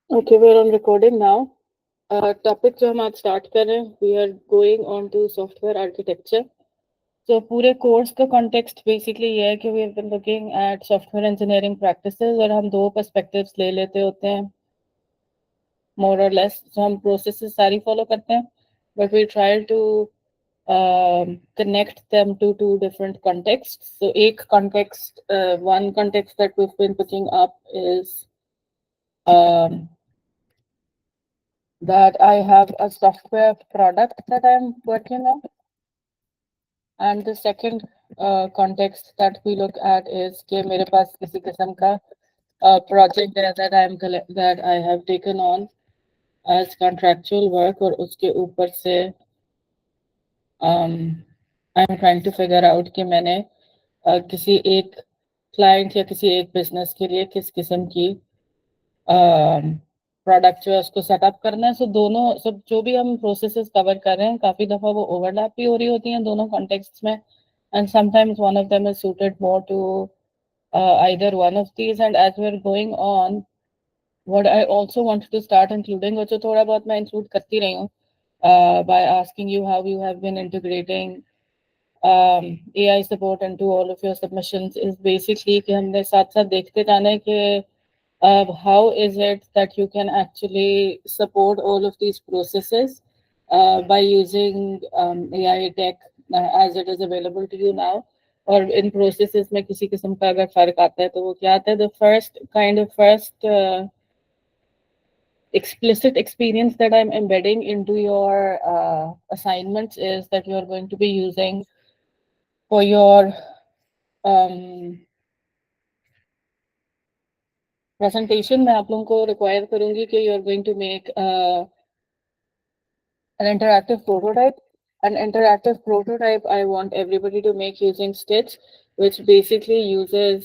Okay, we're on recording now. Topic जो हम आज start कर रहे हैं, we are going on to software architecture. So पूरे course का context basically ये है कि we have been looking at software engineering practices और हम दो perspectives ले लेते होते हैं more or less. So हम processes सारी follow करते हैं, but we try to connect them to two different contexts. So एक context, one context that we've been picking up is um, that I have a software product that I'm working on. And the second context that we look at is कि मेरे पास किसी किस्म का project है that I have taken on as contractual work और उसके ऊपर से I'm trying to figure out कि मैंने किसी एक client या किसी एक business के लिए किस किस्म की प्रोडक्ट जो है उसको सेटअप करना है. सो दोनों सब जो भी हम प्रोसेसेस कवर कर रहे हैं काफी दफा वो ओवरलैप भी हो रही होती हैं दोनों कॉन्टेक्स्ट में, and sometimes one of them is suited more to either one of these. And as we're going on, what I also wanted to start including, which थोड़ा बहुत मैं include करती रही हूँ, by asking you how you have been integrating AI support into all of your submissions, is basically कि हमने साथ साथ देखते जाना है कि how is it that you can actually support all of these processes by using AI tech as it is available to you now. और इन processes में किसी किस्म का अगर फर्क आता है तो वो क्या आता है? The first explicit experience that I'm embedding into your assignments is that you're going to be using for your um, presentation. मैं आप लोगों को require करूंगी कि you're going to make an interactive prototype. An interactive prototype I want everybody to make using Stitch, which basically uses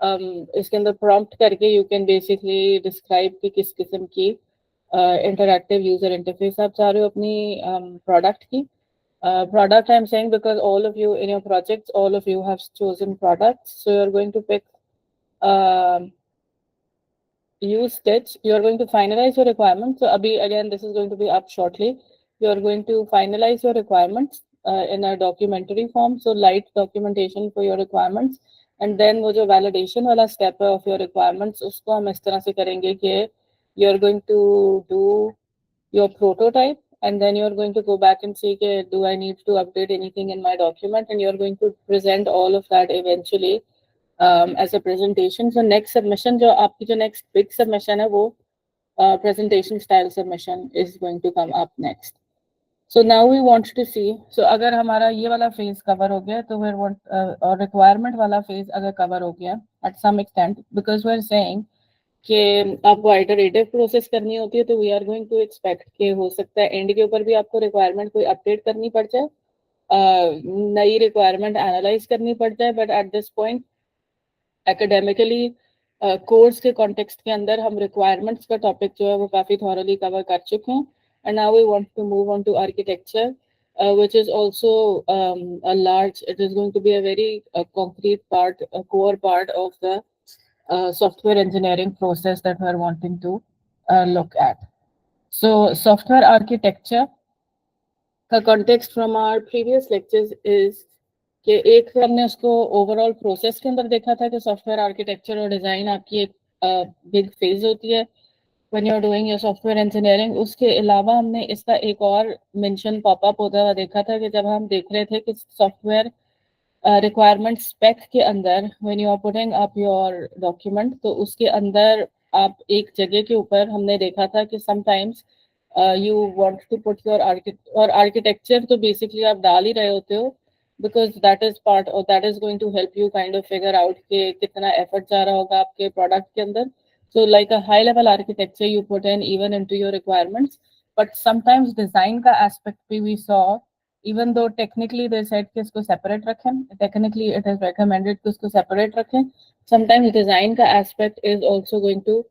इसके अंदर prompt करके you can basically describe कि किस किस्म की interactive user interface आप चाह रहे हो अपनी product की. Product I'm saying because all of you in your projects, all of you have chosen products, so you're going to pick um use Stitch. You're going to finalize your requirements. So Abhi, again, this is going to be up shortly. You're going to finalize your requirements in a documentary form. So light documentation for your requirements. And then वो जो validation वाला step है of your requirements, उसको हम इस तरह से करेंगे कि you're going to do your prototype, and then you're going to go back and see कि do I need to update anything in my document, and you're going to present all of that eventually as a presentation. So next submission जो आपकी जो next big submission है वो presentation style submission is going to come up next. So now we want to see, so अगर हमारा ये वाला phase cover हो गया तो we're want और requirement वाला phase अगर cover हो गया at some extent, because we're saying कि आपको iterative process करनी होती है तो we are going to expect कि हो सकता है end के ऊपर भी आपको requirement कोई update करनी पड़ जाए, नई requirement analyze करनी पड़ जाए, but at this point academically course के कॉन्टेक्स्ट के अंदर हम रिक्वायरमेंट्स का टॉपिक जो है वो काफ़ी थॉरली कवर कर चुके हैं. And now we want to move on to architecture, which is also a large, it is going to be a very concrete part, a core part of the software engineering process that we're wanting to look at. So software architecture का context from our previous lectures is कि एक तो हमने उसको overall process के अंदर देखा था कि सॉफ्टवेयर आर्किटेक्चर और डिज़ाइन आपकी एक बिग फेज होती है when you are doing your software engineering. उसके अलावा हमने इसका एक और मेंशन पॉपअप होता हुआ देखा था कि जब हम देख रहे थे कि सॉफ्टवेयर रिक्वायरमेंट स्पेक के अंदर when you are putting up your document, तो उसके अंदर आप एक जगह के ऊपर हमने देखा था कि sometimes you want to put your architecture, तो बेसिकली आप डाल ही रहे होते हो because that is part or that is going to help you kind of figure out कि कितना effort जा रहा होगा आपके product के अंदर. So like a high level architecture you put in even into your requirements, but sometimes design का aspect भी we saw, even though technically they said कि इसको separate रखें, technically it is recommended कि इसको separate रखें, sometimes design का aspect is also going to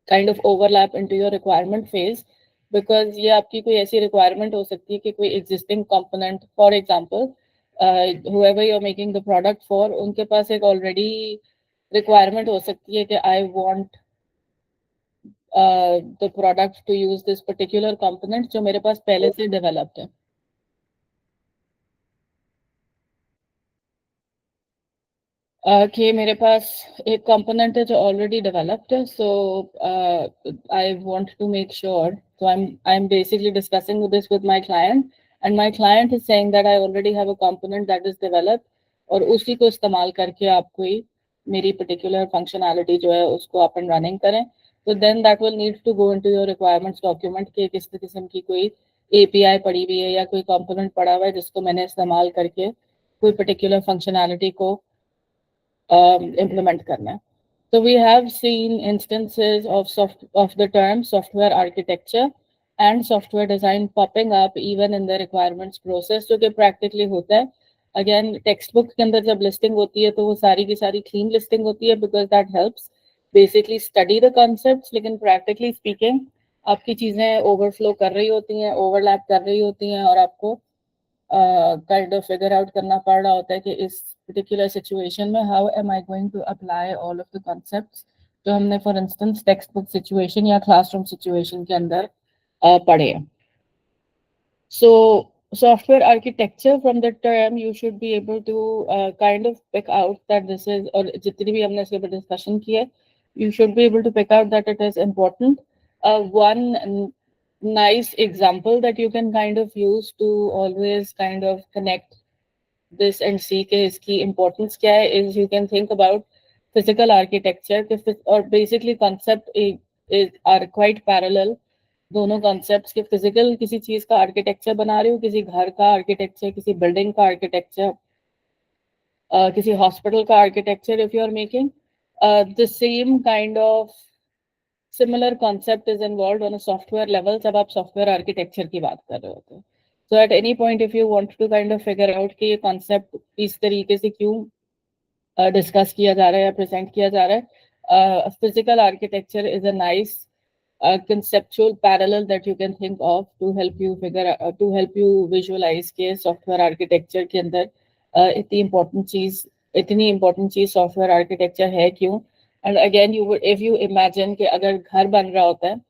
kind of overlap into your requirement phase, because ये आपकी कोई ऐसी requirement हो सकती है कि कोई existing component, for example whoever you're making the product for, उनके पास एक already requirement हो सकती है कि I want the product to use this particular component जो मेरे पास पहले से developed है. कि मेरे पास एक कंपोनेंट है जो ऑलरेडी डेवलप्ड है, so I want to make sure, so I'm basically discussing this with my client and my client is saying that I already have a component that is developed और उसी को इस्तेमाल करके आप कोई मेरी particular functionality जो है उसको up and running करें. So then that will need to go into your requirements document कि किस किस्म की कोई API पड़ी हुई है या कोई component पड़ा हुआ है जिसको मैंने इस्तेमाल करके कोई particular functionality को implement करना है. So we have seen instances of the term software architecture and software design popping up even in the requirements process, जो कि practically होता है. Again, textbook के अंदर जब listing होती है तो वो सारी की सारी clean listing होती है because that helps basically study the concepts, लेकिन practically speaking आपकी चीजें overflow कर रही होती हैं, overlap कर रही होती हैं और आपको kind of figure out करना पड़ रहा होता है कि इस particular situation में how am I going to apply all of the concepts जो हमने for instance textbook situation या classroom situation के अंदर पढ़े हैं. So software architecture, from the term you should be able to kind of pick out that this is, और जितनी भी हमने इसके ऊपर discussion की है, you should be able to pick out that it is important. One nice example that you can kind of use to always kind of connect this and see कि इसकी importance क्या है is you can think about physical architecture or basically concept are quite parallel. दोनों concepts के physical किसी चीज का architecture बना रही हूँ, किसी घर का आर्किटेक्चर, किसी बिल्डिंग का आर्किटेक्चर, किसी हॉस्पिटल का architecture, if you are making the same kind of similar concept is involve on a software level जब आप सॉफ्टवेयर आर्किटेक्चर की बात कर रहे होते हैं. So at any point if you want to kind of figure out कि ये कॉन्सेप्ट इस तरीके से क्यों डिस्कस किया जा रहा है या प्रेजेंट किया जा रहा है, physical architecture is a nice conceptual parallel that you can think of to help you visualize के software architecture के अंदर इतनी important चीज software architecture है क्यों. And again if you imagine कि अगर घर बन रहा होता है,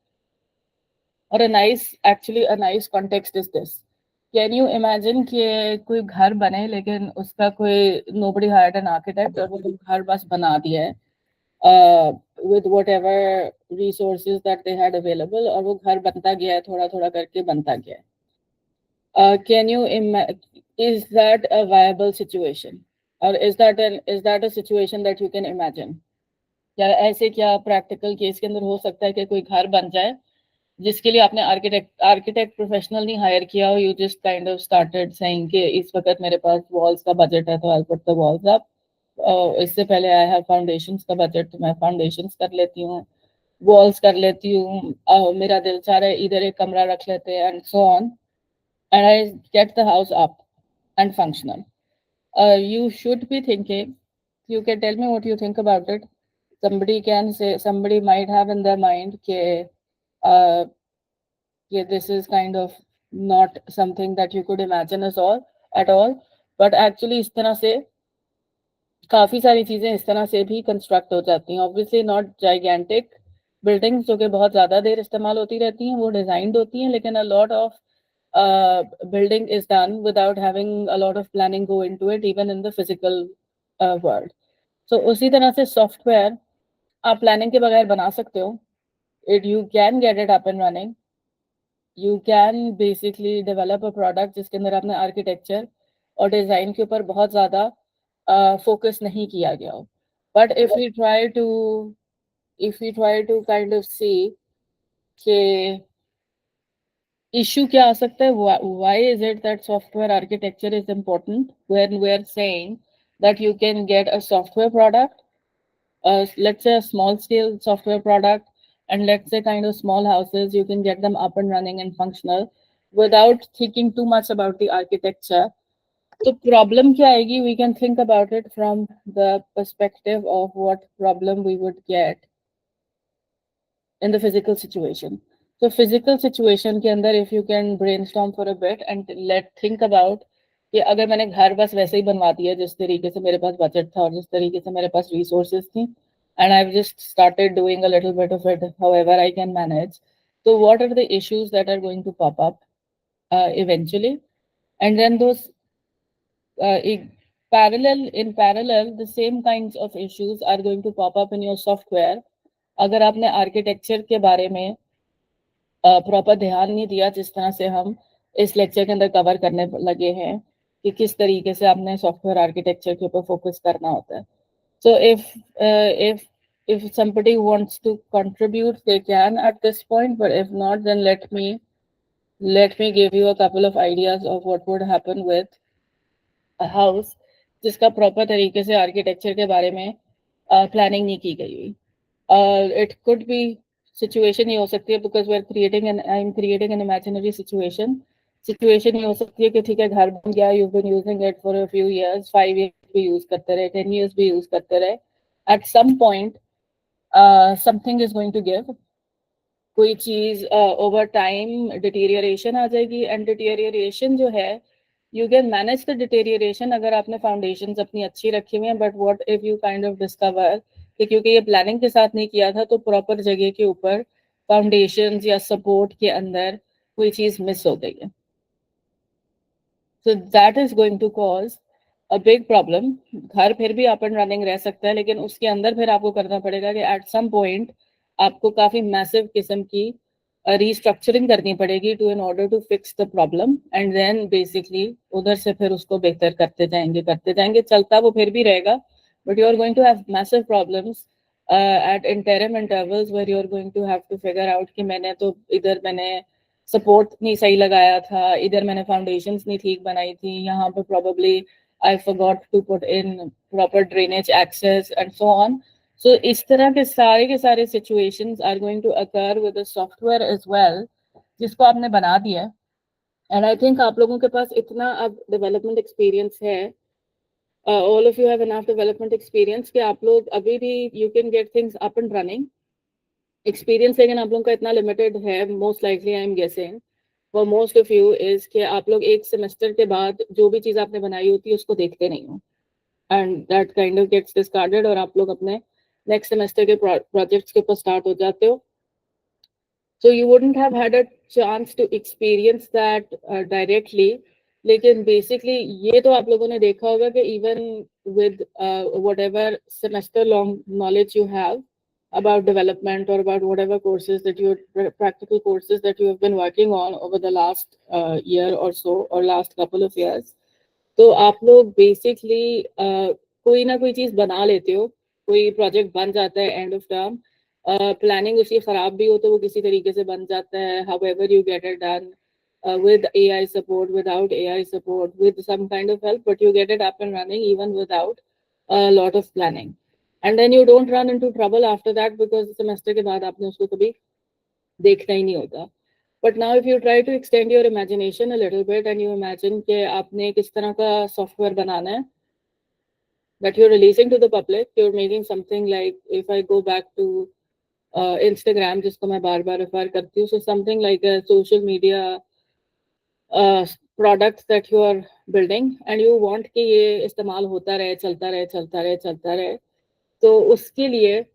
और a nice context is this, can you imagine कि कोई घर बने लेकिन उसका कोई nobody hired an architect और वो घर बस बना दिया है with whatever resources that they had available और वो घर बनता गया है, थोड़ा थोड़ा करके बनता गया है. Can you is that a viable situation or is that a situation that you can imagine? क्या ऐसे क्या practical case के अंदर हो सकता है कि कोई घर बन जाए जिसके लिए आपने आर्किटेक्ट प्रोफेशनल नहीं हायर किया हो, you just kind of started saying कि इस वक्त मेरे पास walls का budget है तो I'll put the walls up. इससे पहले आई हैव फाउंडेशंस का बजट तो मैं फाउंडेशंस कर लेती हूँ, वॉल्स कर लेती हूँ, मेरा दिल चाह रहा है इधर एक कमरा रख लेते हैं and so on, and I get the house up and functional. You should be thinking, you can tell me what you think about it. Somebody might have in their mind that this is kind of not something that you could imagine at all, but actually इस तरह से काफी सारी चीजें इस तरह से भी कंस्ट्रक्ट हो जाती हैं. ऑब्वियसली नॉट जाइगेंटिक बिल्डिंग्स जो कि बहुत ज्यादा देर इस्तेमाल होती रहती हैं, वो डिजाइंड होती हैं, लेकिन अ lot of building is done without having a lot of planning go into it even in the physical world. So उसी तरह से सॉफ्टवेयर आप प्लानिंग के बगैर बना सकते हो. You can get it up and running. You can basically develop a product जिसके अंदर आपने आर्किटेक्चर और डिजाइन के ऊपर बहुत ज्यादा फोकस नहीं किया गया हो. But if we try to kind of see कि issue क्या आ सकता है, why is it that software architecture is important when we're saying that you can get a software product, let's say a small scale software product, and let's say kind of small houses, you can get them up and running and functional without thinking too much about the architecture. तो problem क्या आएगी, we can think about it from the perspective of what problem we would get in the physical situation. So physical situation के अंदर if you can brainstorm for a bit and think about कि अगर मैंने घर बस वैसे ही बनवा दिया जिस तरीके से मेरे पास बजट था और जिस तरीके से मेरे पास रिसोर्सेज थी, and I've just started doing a little bit of it however I can manage. So what are the issues that are going to pop up eventually? And then those in parallel, the same kinds of issues are going to pop up in your software. अगर आपने architecture के बारे में proper ध्यान नहीं दिया, जिस तरह से हम इस लेक्चर के अंदर कवर करने लगे हैं कि किस तरीके से आपने सॉफ्टवेयर आर्किटेक्चर के ऊपर फोकस करना होता है. So if somebody wants to contribute, they can at this point, but if not, then let me give you a couple of ideas of what would happen with a house जिसका proper तरीके से architecture के बारे में planning नहीं की गई हुई. It could be situation ये हो सकती है because I'm creating an imaginary situation ये हो सकती है कि ठीक है घर बन गया, you've been using it for a few years, 5 years भी यूज करते रहे, 10 years भी यूज करते रहे. At some point something is going to give. कोई चीज ओवर टाइम डिटेरियरेशन आ जाएगी, एंड डिटेरियरेशन जो है यू कैन मैनेज द डिटेरियरेशन अगर आपने फाउंडेशंस अपनी अच्छी रखी हुई हैं. But what if you kind of discover कि क्योंकि ये प्लानिंग के साथ नहीं किया था, तो प्रॉपर जगह के ऊपर फाउंडेशंस या सपोर्ट के अंदर कोई चीज मिस हो गई है. So that is going to cause a big problem. घर फिर भी अप एंड रनिंग रह सकता है, लेकिन उसके अंदर फिर आपको करना पड़ेगा कि एट सम पॉइंट आपको काफी मैसिव किस्म की रीस्ट्रक्चरिंग करनी पड़ेगी to in order to fix the problem, and then basically उधर से फिर उसको बेहतर करते जाएंगे. चलता वो फिर भी रहेगा, but you are going to have massive problems at interim intervals where you're going to have to figure out कि मैंने सपोर्ट नहीं सही लगाया था, इधर मैंने फाउंडेशंस नहीं ठीक बनाई थी, यहाँ पे probably I forgot to put in proper drainage access and so on. So इस तरह के सारे situations are going to occur with the software as well, जिसको आपने बना दिया है. And I think आप लोगों के पास इतना अब development experience है, all of you have enough development experience कि आप लोग अभी भी you can get things up and running. Experience लेकिन आप लोगों का इतना limited है, most likely I am guessing for most of you is कि आप लोग एक सेमेस्टर के बाद जो भी चीज आपने बनाई होती है उसको देखते नहीं हो, and that kind of gets discarded और आप लोग अपने next semester के projects के ऊपर start हो जाते हो. So you wouldn't have had a chance to experience that directly. लेकिन basically ये तो आप लोगों ने देखा होगा कि even with whatever semester long knowledge you have about development or about whatever courses that you practical courses that you have been working on over the last year or so or last couple of years, तो आप लोग basically कोई ना कोई चीज बना लेते हो, कोई प्रोजेक्ट बन जाता है एंड ऑफ टर्म. प्लानिंग उसकी खराब भी हो तो वो किसी तरीके से बन जाता है, however you get it done with AI support, without AI support, with some kind of help, but you get it up and running even without a lot of planning. And then you don't run into trouble after that because semester के बाद आपने उसको कभी देखना ही नहीं होता. But now if you try to extend your imagination a little bit and you imagine कि आपने किस तरह का software बनाना है that you're releasing to the public, you're making something like, if I go back to Instagram जिसको मैं बार बार refer करती हूँ, so something like a social media products that you are building and you want कि ये इस्तेमाल होता रहे, चलता रहे, तो उसके लिए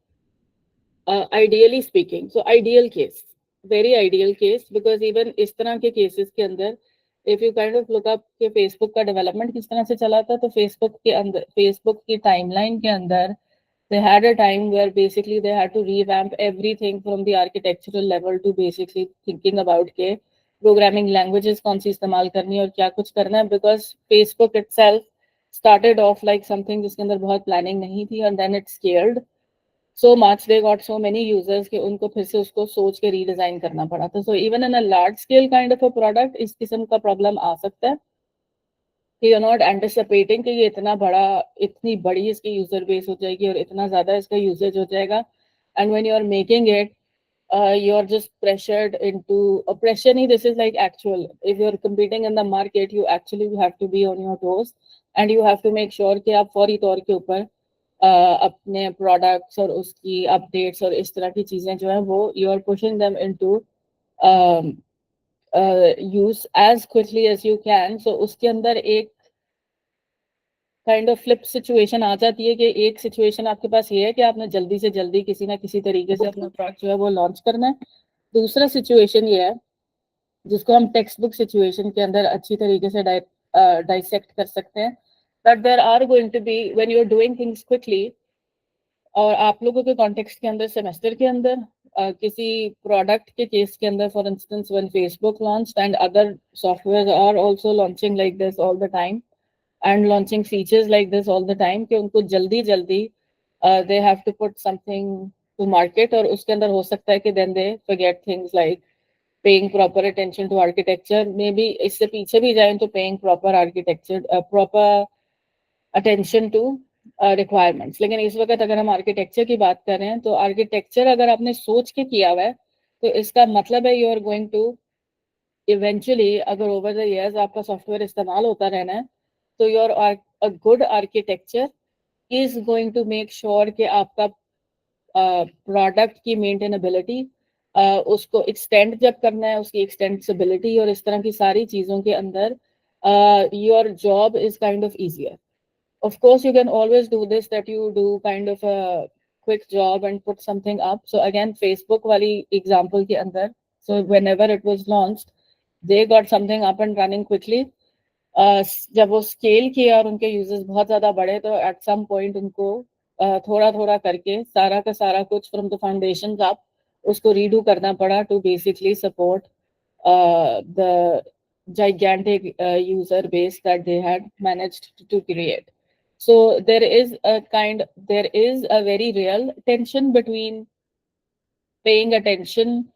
ideally speaking, so ideal case, very ideal case, because even इस तरह के cases के अंदर if you kind of look up कि Facebook का development किस तरह से चला था, तो Facebook की timeline के अंदर they had a time where basically they had to revamp everything from the architectural level to basically thinking about के programming languages कौन सी इस्तेमाल करनी है और क्या कुछ करना है, because Facebook itself started off like something जिसके अंदर बहुत planning नहीं थी, and then it scaled so much, they got so many users कि उनको फिर से उसको सोच के redesign करना पड़ा था. So even in a large scale kind of a product इस किस्म का problem आ सकता है कि you're not anticipating कि ये इतनी बड़ी इसकी user base हो जाएगी और इतना ज़्यादा इसका usage हो जाएगा, and when you're making it you're just pressured into a pressure नहीं, this is like actual, if you're competing in the market you actually have to be on your toes and you have to make sure कि आप फौरी तौर के ऊपर अपने products और उसकी अपडेट्स और इस तरह की चीजें जो है वो you are pushing them into use as quickly as you can. So उसके अंदर एक काइंड ऑफ फ्लिप सिचुएशन आ जाती है कि एक सिचुएशन आपके पास ये है कि आपने जल्दी से जल्दी किसी ना किसी तरीके से अपना प्रोडक्ट जो है वो लॉन्च करना है। दूसरा सिचुएशन ये है जिसको हम टेक्स्ट बुक सिचुएशन के अंदर अच्छी तरीके से डाइसेक्ट कर सकते हैं, but there are going to be when you are doing things quickly. और आप लोगों के कॉन्टेक्स्ट के अंदर सेमेस्टर के अंदर किसी प्रोडक्ट के केस के अंदर, for instance when Facebook launched and other software are also launching like this all the time and launching features like this all the time, कि उनको जल्दी जल्दी they have to put something to market, और उसके अंदर हो सकता है कि then they forget things like paying proper attention to architecture. Maybe इससे पीछे भी जाएं तो paying proper architecture proper attention to requirements. लेकिन इस वक्त अगर हम आर्किटेक्चर की बात कर रहे हैं तो आर्किटेक्चर अगर आपने सोच के किया हुआ है तो इसका मतलब है you are going to eventually, अगर ओवर द इयर्स आपका सॉफ्टवेयर इस्तेमाल होता रहना है, तो your a good architecture is going to make sure कि आपका प्रोडक्ट की मेंटेनेबिलिटी, उसको एक्सटेंड जब करना है उसकी एक्सटेंसिबिलिटी और इस तरह की सारी चीज़ों के अंदर your job is kind of easier. Of course, you can always do this, that you do kind of a quick job and put something up. So again, Facebook wali example के अंदर, so whenever it was launched, they got something up and running quickly. जब वो scale किया और उनके users बहुत ज्यादा बढ़े तो एट सम पॉइंट उनको थोड़ा थोड़ा करके सारा का सारा कुछ फ्रॉम द फाउंडेशन अप उसको रीडू करना पड़ा to basically support the gigantic user base that they had managed to create. So there is a very real tension between paying attention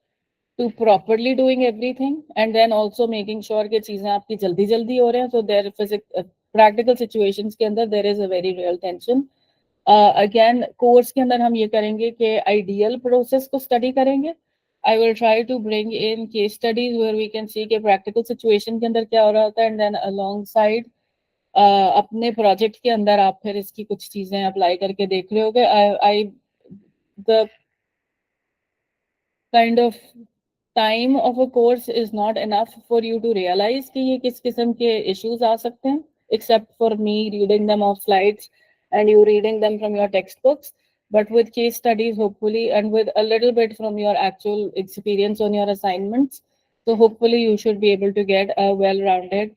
to properly doing everything and then also making sure कि चीजें आपकी जल्दी जल्दी हो रहे हैं. So there practical situations के अंदर there is a very real tension. Again course के अंदर हम ये करेंगे कि ideal process को study करेंगे. I will try to bring in case studies where we can see कि practical situation के अंदर क्या हो रहा होता है, and then alongside अपने प्रोजेक्ट के अंदर आप फिर इसकी कुछ चीजें अप्लाई करके देख रहे होगे. I the kind of time of a course is not enough for you to realize कि ये किस किस्म के issues आ सकते हैं, except for me reading them off slides and you reading them from your textbooks. But with case studies, hopefully, and with a little bit from your actual experience on your assignments, so hopefully you should be able to get a well-rounded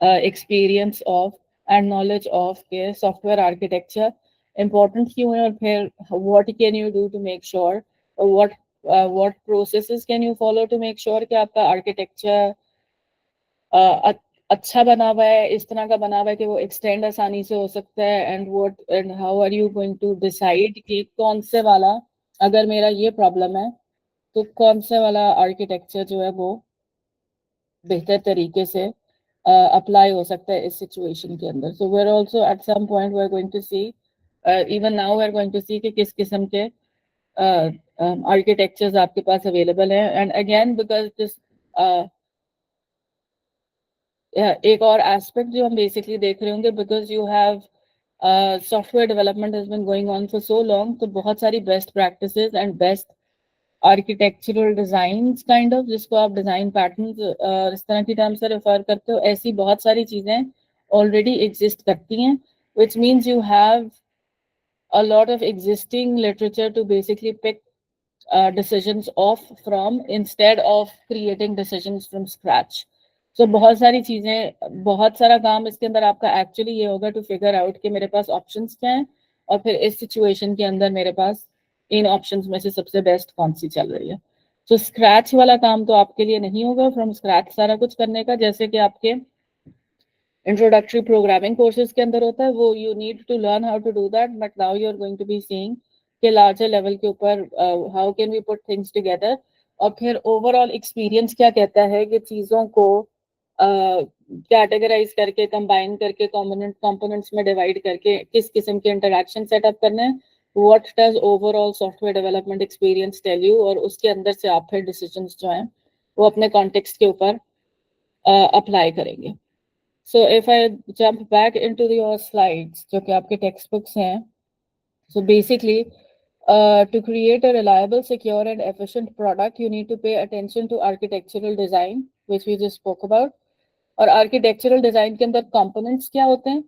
experience of and knowledge of के software architecture important क्यों है, और फिर what can you do to make sure, what processes can you follow to make sure कि आपका architecture अच्छा बना हुआ है, इस तरह का बना हुआ है कि वो एक्सटेंड आसानी से हो सकता है. And how are you going to decide कि कौन से वाला, अगर मेरा ये प्रॉब्लम है तो कौन से वाला आर्किटेक्चर जो है वो बेहतर तरीके से अप्लाई हो सकता है इस सिचुएशन के अंदर. So we are also at some point we are going to see, even now we are going to see कि किस किस्म के आर्किटेक्चर्स आपके पास अवेलेबल हैं. एंड अगेन बिकॉज दिस एक और एस्पेक्ट जो हम बेसिकली देख रहे होंगे, because you have software development has been going on for so long, तो बहुत सारी best practices and best architectural design kind of, जिसको आप डिजाइन पैटर्न्स इस तरह की टर्म से रेफर करते हो, ऐसी बहुत सारी चीजें ऑलरेडी एग्जिस्ट करती हैं, which means you have a lot of existing literature to basically pick decisions off from instead of creating decisions from scratch. So बहुत सारी चीजें, बहुत सारा काम इसके अंदर आपका एक्चुअली ये होगा टू फिगर आउट कि मेरे पास ऑप्शंस क्या हैं और फिर इस सिचुएशन के अंदर मेरे पास इन ऑप्शंस में से सबसे बेस्ट कौन सी चल रही है. तो स्क्रैच वाला काम तो आपके लिए नहीं होगा फ्रॉम स्क्रैच सारा कुछ करने का, जैसे कि आपके इंट्रोडक्टरी प्रोग्रामिंग कोर्सेज के अंदर होता है, वो you need to learn how to do that. But now you are going to be seeing के लार्जर लेवल के ऊपर how can we put things together, और फिर ओवरऑल एक्सपीरियंस क्या कहता है कि चीज़ों को कैटेगराइज करके, कंबाइन करके, कंपोनेंट्स में डिवाइड करके किस किस्म के इंटरैक्शन सेटअप करने हैं. What does overall software development experience tell you, और उसके अंदर से आप फिर डिसीजंस जो हैं वो अपने कॉन्टेक्स्ट के ऊपर अप्लाई करेंगे. So if I jump back into your slides, जो कि आपके टेक्स्ट बुक्स हैं, so basically to create a reliable, secure and efficient product, you need to pay attention to architectural design, which we just spoke about. और architectural design के अंदर components क्या होते हैं?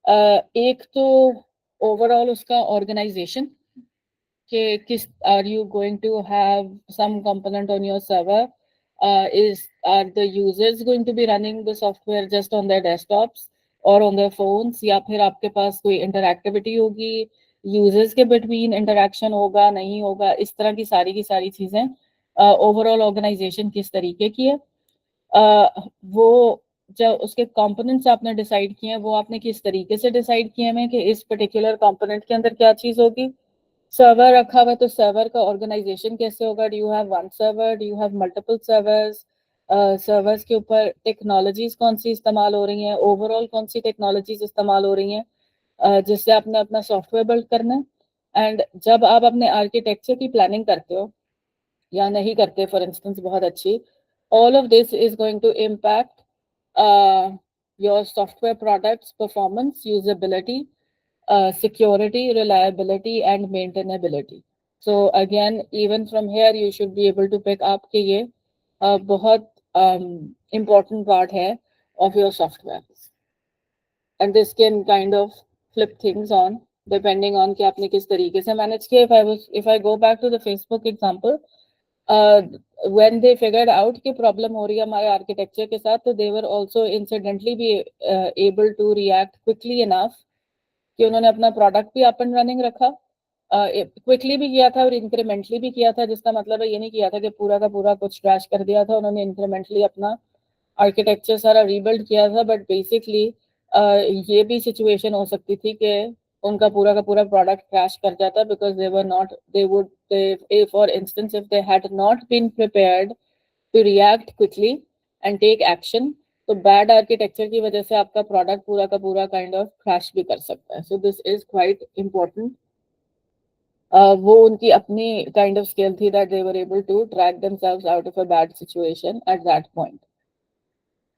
एक तो ओवरऑल उसका ऑर्गेनाइजेशन कि किस are you going to have some component on your server, is are the users going to be running the software just on their desktops or on their phones, या फिर आपके पास कोई इंटरएक्टिविटी होगी, users के between interaction होगा नहीं होगा, इस तरह की सारी चीजें ओवरऑल ऑर्गेनाइजेशन किस तरीके की है, वो जो उसके कंपोनेंट्स आपने डिसाइड किए हैं वो आपने किस तरीके से डिसाइड किए हैं कि इस पर्टिकुलर कंपोनेंट के अंदर क्या चीज होगी। सर्वर रखा हुआ है तो सर्वर का ऑर्गेनाइजेशन कैसे होगा, do you have one server, do you have multiple servers, servers के ऊपर टेक्नोलॉजीज कौन सी इस्तेमाल हो रही हैं, ओवरऑल कौन सी टेक्नोलॉजीज इस्तेमाल हो रही हैं जिससे आपने अपना सॉफ्टवेयर बिल्ड करना है। एंड जब आप अपने आर्किटेक्चर की प्लानिंग करते हो या नहीं करते, फॉर इंस्टेंस बहुत अच्छी, all of this is going to impact your software products performance, usability, security, reliability and maintainability. So again, even from here you should be able to pick up कि ये बहुत important part है of your software, and this can kind of flip things on depending on कि आपने किस तरीके से manage किया। If I go back to the Facebook example, when they figured out कि problem हो रही है हमारे architecture के साथ, तो they were also incidentally be able to react quickly enough कि उन्होंने अपना प्रोडक्ट भी अप एंड रनिंग रखा, क्विकली भी किया था और इंक्रीमेंटली भी किया था, जिसका मतलब है ये नहीं किया था कि पूरा का पूरा कुछ क्रैश कर दिया था, उन्होंने इंक्रीमेंटली अपना आर्किटेक्चर सारा रीबिल्ड किया था। बट बेसिकली ये भी सिचुएशन हो सकती थी कि उनका पूरा का पूरा प्रोडक्ट क्रैश कर जाता because they were not they would for instance if they had not been prepared to react quickly and take action, तो बैड आर्किटेक्चर की वजह से आपका प्रोडक्ट पूरा का पूरा काइंड ऑफ क्रैश भी कर सकता है। So this is quite important. वो उनकी अपनी काइंड ऑफ स्किल थी that they were able to drag themselves out of a bad situation at that point.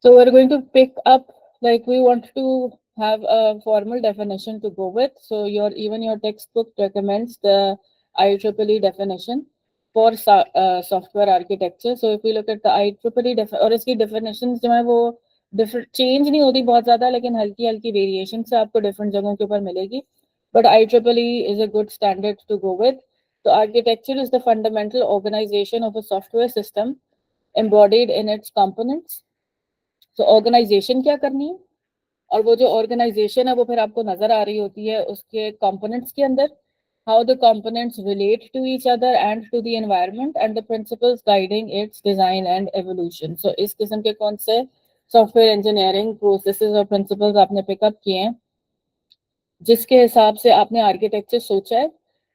So we're going to pick up, like we want to have a formal definition to go with. So even your textbook recommends the IEEE definition for software architecture. So if we look at the IEEE और इसकी definitions जो है वो different change नहीं होती बहुत ज़्यादा, लेकिन हल्की हल्की variation से आपको different जगहों के ऊपर मिलेगी. But IEEE is a good standard to go with. So architecture is the fundamental organization of a software system embodied in its components. तो ऑर्गेनाइजेशन क्या करनी है, और वो जो ऑर्गेनाइजेशन है वो फिर आपको नजर आ रही होती है उसके कंपोनेंट्स के अंदर, how the components relate to each other and to the environment and the principles guiding its design and evolution. So इस किस्म के कौन से सॉफ्टवेयर इंजीनियरिंग प्रोसेसेस और प्रिंसिपल्स आपने पिकअप किए हैं जिसके हिसाब से आपने आर्किटेक्चर सोचा है,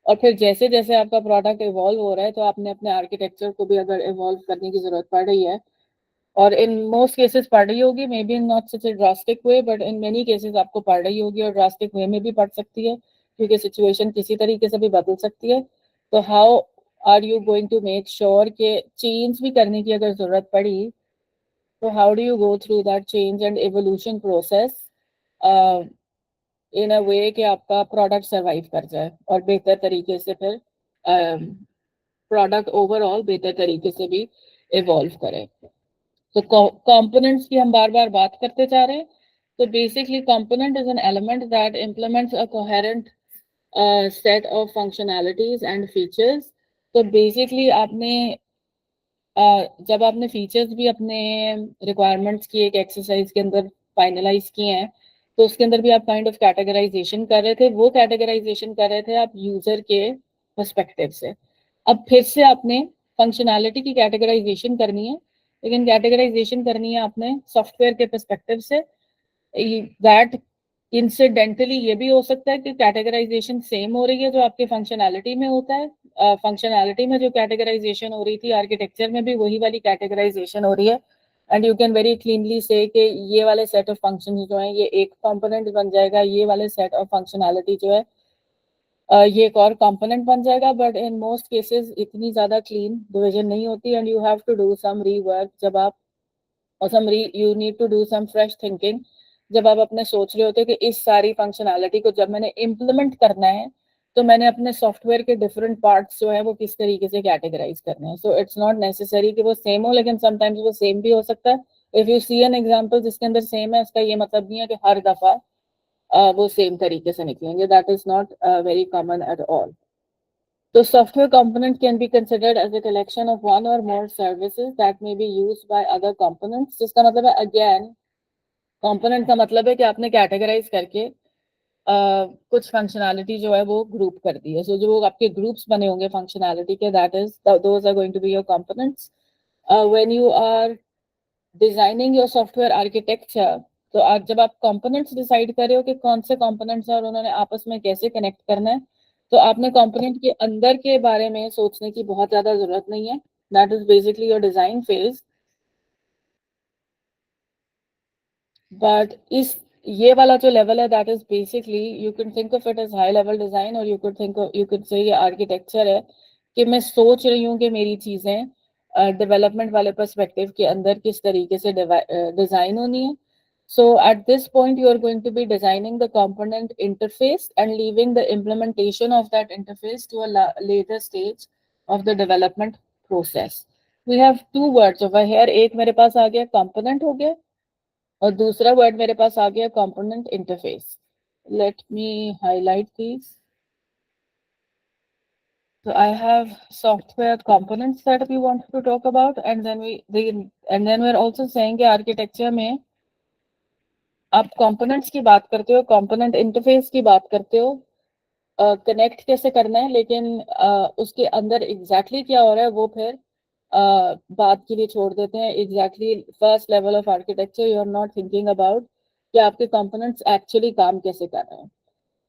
और फिर जैसे जैसे आपका प्रोडक्ट इवॉल्व हो रहा है तो आपने अपने आर्किटेक्चर को भी अगर इवॉल्व करने की जरूरत पड़ रही है, और इन मोस्ट केसेस पढ़ रही होगी, may be in not such A drastic way but in many cases आपको पढ़ रही होगी और ड्रास्टिक वे में भी पढ़ सकती है क्योंकि सिचुएशन किसी तरीके से भी बदल सकती है। तो how are you going to make sure कि चेंज भी करने की अगर जरूरत पड़ी तो how do you go through that change and evolution process in a way कि आपका प्रोडक्ट सर्वाइव कर जाए और बेहतर तरीके से फिर प्रोडक्ट ओवरऑल बेहतर तरीके से भी इवॉल्व करे। तो कंपोनेंट्स की हम बार बार बात करते जा रहे हैं। तो basically component is an element that implements a coherent set of functionalities and features. तो बेसिकली आपने जब आपने फीचर्स भी अपने रिक्वायरमेंट्स की एक एक्सरसाइज के अंदर फाइनलाइज किए हैं तो उसके अंदर भी आप काइंड ऑफ कैटेगराइजेशन कर रहे थे, वो कैटेगराइजेशन कर रहे थे आप यूजर के पर्सपेक्टिव से। अब फिर से आपने फंक्शनैलिटी की कैटेगराइजेशन करनी है, लेकिन कैटेगराइजेशन करनी है आपने सॉफ्टवेयर के पर्सपेक्टिव से। दैट इंसिडेंटली ये भी हो सकता है कि कैटेगराइजेशन सेम हो रही है जो आपके फंक्शनैलिटी में होता है, फंक्शनैलिटी में जो कैटेगराइजेशन हो रही थी आर्किटेक्चर में भी वही वाली कैटेगराइजेशन हो रही है, and you can very cleanly से कि ये वाले सेट ऑफ फंक्शन जो है ये एक कंपोनेंट बन जाएगा, ये वाले सेट ऑफ फंक्शनैलिटी जो है ये एक और कंपोनेंट बन जाएगा। बट इन मोस्ट केसेस इतनी ज्यादा क्लीन डिवीजन नहीं होती and you have to do some rework जब आप you need to do some fresh thinking जब आप अपने सोच रहे होते हो कि इस सारी फंक्शनैलिटी को जब मैंने इम्प्लीमेंट करना है तो मैंने अपने सॉफ्टवेयर के डिफरेंट पार्ट्स जो है वो किस तरीके से कैटेगराइज करने हैं। सो इट्स नॉट नेसेसरी कि वो सेम हो, लेकिन समटाइम्स वो सेम भी हो सकता है। If you see an example जिसके अंदर सेम है, इसका ये मतलब नहीं है कि हर दफा वो सेम तरीके से निकलेंगे. That is not very common at all. तो software component can be considered as a collection of one or more services that may be used by other components. जिसका मतलब है again, component का मतलब है कि आपने categorize करके कुछ फंक्शनैलिटी जो है वो ग्रुप कर दी है. सो जो आपके ग्रुप्स बने होंगे फंक्शनैलिटी के, that is those are going to be your components. When you are designing your software architecture, तो आज जब आप कंपोनेंट्स डिसाइड कर रहे हो कि कौन से कंपोनेंट्स हैं और उन्होंने आपस में कैसे कनेक्ट करना है, तो आपने कंपोनेंट के अंदर के बारे में सोचने की बहुत ज्यादा जरूरत नहीं है. That is basically your design phase. But इस ये वाला जो लेवल है, that is basically you can think of it as high level design, और यू कुड से ये आर्किटेक्चर है कि मैं सोच रही हूँ कि मेरी चीजें डेवलपमेंट वाले पर्सपेक्टिव के अंदर किस तरीके से डिजाइन होनी है. So at this point, you are going to be designing the component interface and leaving the implementation of that interface to a later stage of the development process. We have two words over here. एक मेरे पास आ गया component हो गया, और दूसरा word मेरे पास आ गया component interface. Let me highlight these. So I have software components that we want to talk about, and then we're also saying कि आर्किटेक्चर में आप कंपोनेंट्स की बात करते हो, कंपोनेंट इंटरफेस की बात करते हो, कनेक्ट कैसे करना है, लेकिन उसके अंदर एग्जैक्टली क्या हो रहा है वो फिर बात के लिए छोड़ देते हैं. Exactly first level of architecture you are not thinking about कि आपके कंपोनेंट्स एक्चुअली काम कैसे कर रहे हैं.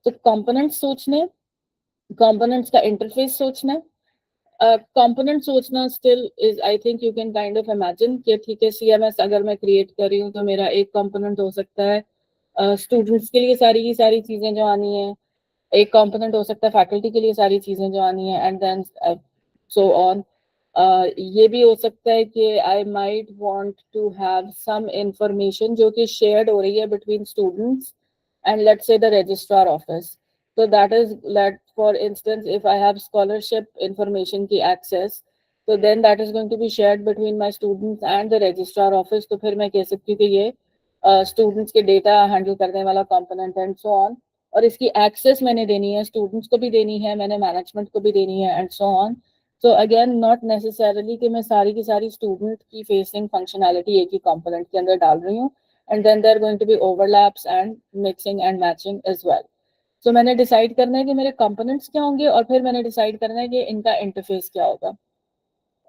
तो कंपोनेंट्स सोचने, कंपोनेंट्स का इंटरफेस सोचना, कंपोनेंट सोचना still is, I think you can kind of imagine कि ठीक है, CMS अगर मैं क्रिएट कर रही हूँ तो मेरा एक कंपोनेंट हो सकता है स्टूडेंट्स के लिए सारी की सारी चीजें जो आनी है, एक कंपोनेंट हो सकता है फैकल्टी के लिए सारी चीजें जो आनी है, एंड देन सो ऑन. ये भी हो सकता है कि I might want to have some information जो कि शेयर्ड हो रही है between students and let's say the registrar office. So that is that, for instance, if I have scholarship information की access, so then that is going to be shared between my students and the registrar office. तो फिर मैं कह सकती हूँ कि ये students के data handle करने वाला component and so on. और इसकी access मैंने देनी है, students को भी देनी है, मैंने management को भी देनी है and so on. So again, not necessarily कि मैं सारी की सारी student की facing functionality एक ही component के अंदर डाल रही हूँ, and then there are going to be overlaps and mixing and matching as well. So मैंने decide करना है कि मेरे components क्या होंगे, और फिर मैंने decide करना है कि इनका interface क्या होगा.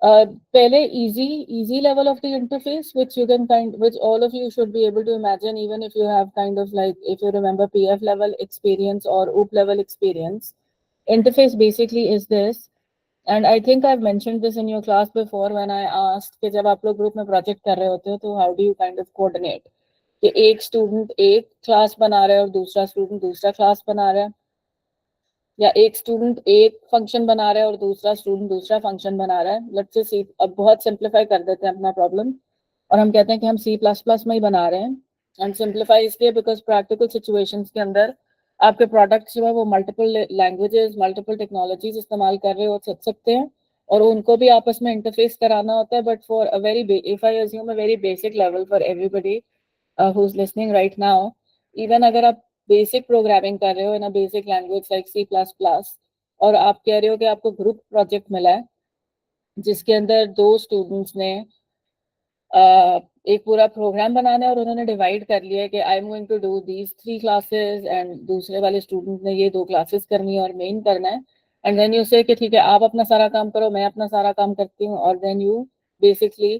पहले easy level of the interface, which all of you should be able to imagine, even if you have kind of like, if you remember PF level experience or OOP level experience. Interface basically is this, and I think I've mentioned this in your class before when I asked कि जब आप लोग group में project कर रहे होते हो तो how do you kind of coordinate कि एक स्टूडेंट एक क्लास बना रहा है और दूसरा स्टूडेंट दूसरा क्लास बना रहा है, या एक स्टूडेंट एक फंक्शन बना रहा है और दूसरा स्टूडेंट दूसरा फंक्शन बना रहा है. लेट्स से सी, अब बहुत सिंप्लीफाई कर देते हैं अपना प्रॉब्लम और हम कहते हैं कि हम C++ में ही बना रहे हैं. एंड सिंप्लीफाई इसलिए बिकॉज प्रैक्टिकल सिचुएशंस के अंदर आपके प्रोडक्ट्स जो है वो मल्टीपल लैंग्वेजेस, मल्टीपल टेक्नोलॉजीज इस्तेमाल कर रहे हो सकते हैं, और उनको भी आपस में इंटरफेस कराना होता है. But for a very, if I assume a very basic level for everybody who's listening right now, even अगर आप बेसिक प्रोग्रामिंग कर रहे हो in a basic language like C++, और आप कह रहे हो कि आपको ग्रुप प्रोजेक्ट मिला है जिसके अंदर दो स्टूडेंट्स ने एक पूरा प्रोग्राम बनाना है और उन्होंने डिवाइड कर लिया है कि I am going to do these 3 classes, and दूसरे वाले स्टूडेंट ने ये 2 क्लासेस करनी है और मेन करना है. एंड देन यू से कि ठीक है, आप अपना सारा काम करो, मैं अपना सारा काम करती हूँ, और then you basically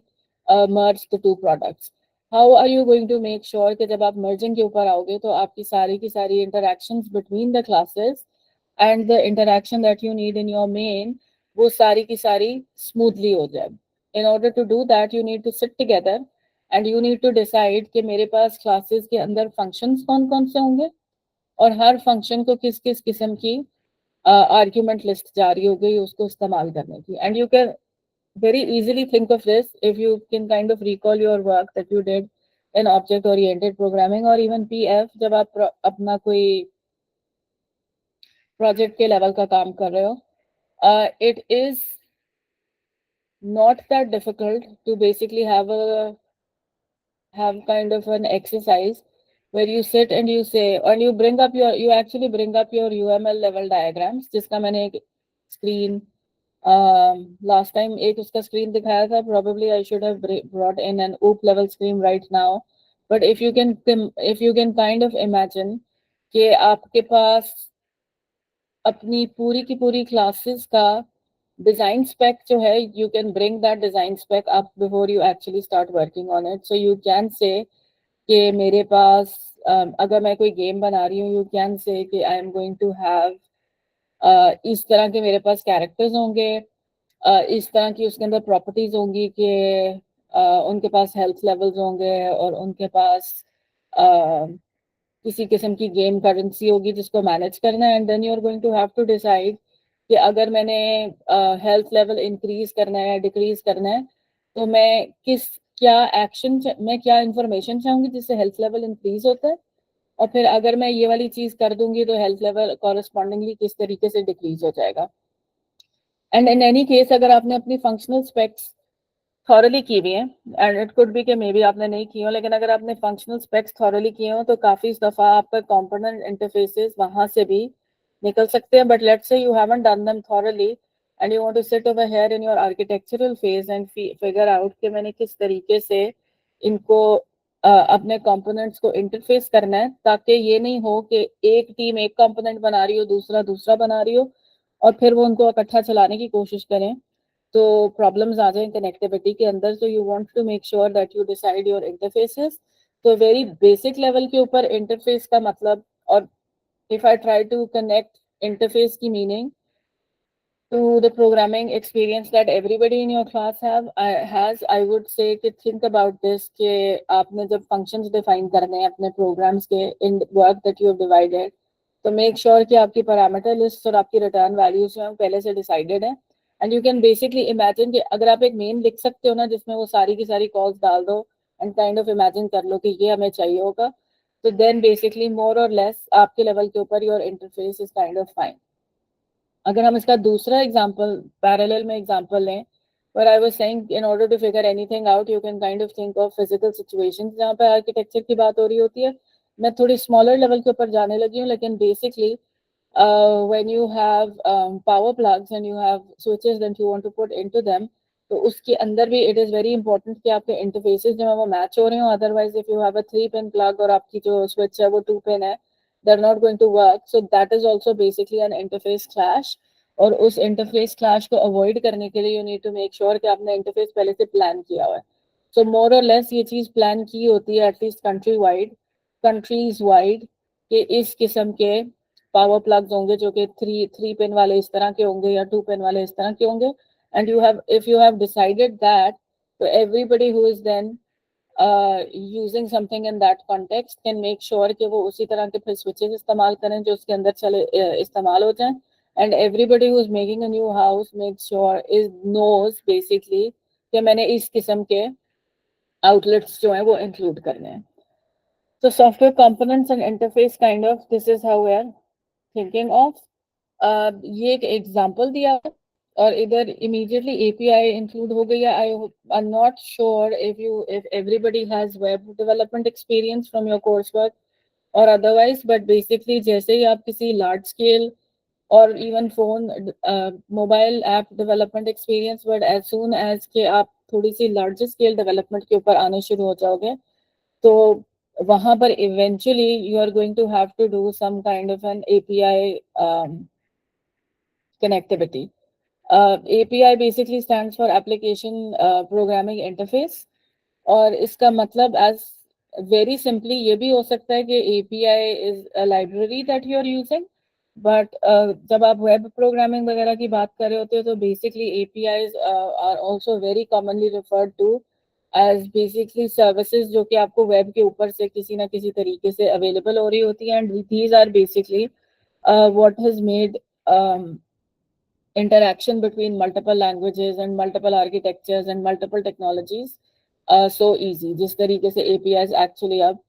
merge the two products. How are you going to make sure कि जब आप मर्जिंग के ऊपर आओगे तो आपकी सारी की सारी interactions between the classes and the interaction that you need in your main, वो सारी की सारी स्मूथली हो जाए. In order to do that, you need to sit together and you need to decide कि मेरे पास क्लासेस के अंदर फंक्शंस कौन कौन से होंगे और हर फंक्शन को किस किस किस्म की आर्ग्यूमेंट लिस्ट जारी हो गई उसको इस्तेमाल करने की. And you can very easily think of this if you can kind of recall your work that you did in object oriented programming or even PF, जब आप अपना कोई प्रोजेक्ट के लेवल का काम कर रहे हो. It is not that difficult to basically have kind of an exercise where you sit and you say, and you actually bring up your UML level diagrams, जिसका मैंने एक screen last time एक उसका screen दिखाया था. Probably I should have brought in an OOP level screen right now. But if you can kind of imagine कि आपके पास अपनी पूरी की पूरी classes का design spec जो है, you can bring that design spec up before you actually start working on it. So you can say कि मेरे पास अगर मैं कोई गेम बना रही हूँ, यू कैन से कि I am going to have इस तरह के मेरे पास कैरेक्टर्स होंगे, इस तरह की उसके अंदर प्रॉपर्टीज होंगी कि उनके पास हेल्थ लेवल्स होंगे और उनके पास किसी किस्म की गेम करेंसी होगी जिसको मैनेज करना है. And then you are going to have to decide कि अगर मैंने हेल्थ लेवल इंक्रीज करना है या डिक्रीज करना है, तो मैं क्या इंफॉर्मेशन चाहूंगी जिससे हेल्थ लेवल इंक्रीज होता है, और फिर अगर मैं ये वाली चीज कर दूंगी तो हेल्थ लेवल कॉरेस्पॉन्डिंगली किस तरीके से डिक्रीज हो जाएगा. एंड इन एनी केस अगर आपने अपनी फंक्शनल स्पेक्स थॉरली की हुई है, एंड इट कुड बी कि मे बी आपने नहीं की हो, लेकिन अगर आपने फंक्शनल स्पेक्स थॉरली किए हो तो काफी दफा आपका कंपोनेंट इंटरफेसेस वहां से भी निकल सकते हैं. But let's say you haven't done them thoroughly and you want to sit over here in your architectural phase and figure out कि मैंने किस तरीके से इनको अपने कंपोनेंट्स को इंटरफेस करना है, ताकि ये नहीं हो कि एक टीम एक कंपोनेंट बना रही हो, दूसरा बना रही हो, और फिर वो उनको इकट्ठा चलाने की कोशिश करें तो प्रॉब्लम्स आ जाए कनेक्टिविटी के अंदर. तो you want to make sure that you decide your interfaces. तो वेरी बेसिक लेवल के ऊपर इंटरफेस का मतलब, और if I try to connect interface की meaning to the programming experience that everybody in your class has, I would say to think about this कि आपने जब functions define करने हैं अपने programs के in work that you have divided, तो make sure कि आपकी parameter lists और आपकी return values जो हैं पहले से decided है. And you can basically imagine कि अगर आप एक main लिख सकते हो ना जिसमें वो सारी की सारी calls डाल दो and kind of imagine कर लो कि ये हमें चाहिए होगा, तो then basically more or less आपके level के ऊपर your interface is kind of fine. अगर हम इसका दूसरा एग्जांपल पैरेलल में एग्जांपल लें, पर I was saying in order to figure anything out you can kind of think of physical situations जहाँ पे आर्किटेक्चर की बात हो रही होती है. मैं थोड़ी स्मॉलर लेवल के ऊपर जाने लगी हूँ, लेकिन basically when you have power plugs and you have switches that you want to put into them, तो उसके अंदर भी it is very important कि आपके इंटरफेसेस जो है वो मैच हो रहे हो. Otherwise if you have a 3-pin plug और आपकी जो स्विच है वो 2-pin है, they're not going to work. So that is also basically an interface clash. और उस इंटरफेस क्लैश को अवॉइड करने के लिए you need to make sure कि आपने इंटरफेस पहले से प्लान किया हुआ है. सो मोर और लेस ये चीज प्लान की होती है एटलीस्ट कंट्रीज वाइड कि इस किस्म के पावर प्लग्स होंगे जो कि थ्री पिन वाले इस तरह के होंगे या 2 पिन वाले इस तरह के होंगे. And if you have decided that, तो everybody who is then using something in that context can make sure कि वो उसी तरह के फिर switches इस्तेमाल करें जो उसके अंदर इस्तेमाल हो जाएं. And everybody who is making a new house makes sure knows basically कि मैंने इस किस्म के outlets जो हैं वो include करने हैं. So software components and interface kind of this is how we are thinking of. ये एक एग्जांपल दिया और इधर immediately API include हो गई है. I'm not sure if everybody has web development experience from your coursework or otherwise, but basically जैसे ही आप किसी large scale or even phone mobile app development experience, but as soon as के आप थोड़ी सी larger scale development के ऊपर आने शुरू हो जाओगे, तो वहां पर eventually you are going to have to do some kind of an API connectivity. API basically stands for Application Programming Interface, और इसका मतलब as very simply ये भी हो सकता है कि API is a library that you are using, but जब आप वेब प्रोग्रामिंग वगैरह की बात कर रहे होते हो तो basically APIs are also very commonly referred to as basically services जो कि आपको वेब के ऊपर से किसी ना किसी तरीके से अवेलेबल हो रही होती है. And these are basically what has made interaction between multiple languages and multiple architectures and multiple technologies so easy. जिस तरीके से APIs actually अब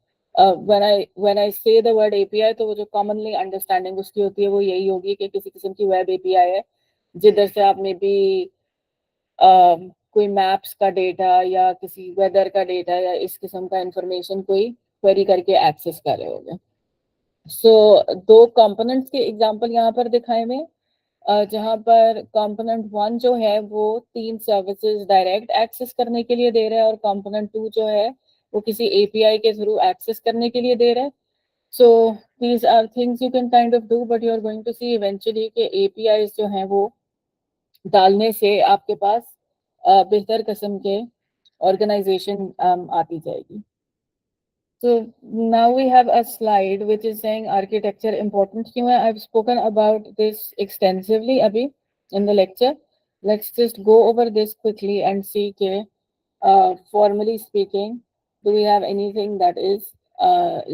when I say the word API, तो वो जो commonly understanding उसकी होती है वो यही होगी कि किसी किस्म की web API है जिधर से आप मे बी कोई मैप्स का डेटा या किसी वेदर का डेटा या इस किस्म का इंफॉर्मेशन कोई क्वेरी करके एक्सेस कर रहे होगे। सो दो कंपोनेंट्स के एग्जांपल यहाँ पर दिखाए हुए, जहाँ पर कंपोनेंट 1 जो है वो 3 सर्विसेज डायरेक्ट एक्सेस करने के लिए दे रहा है, और कंपोनेंट 2 जो है वो किसी एपीआई के थ्रू एक्सेस करने के लिए दे रहा है। So these are things you can kind of do, but you are going to see eventually कि एपीआई जो हैं वो डालने से आपके पास बेहतर किस्म के ऑर्गेनाइजेशन आती जाएगी। So now we have a slide which is saying architecture important क्यों है. I've spoken about this extensively अभी in the lecture. Let's just go over this quickly and see के formally speaking, do we have anything that is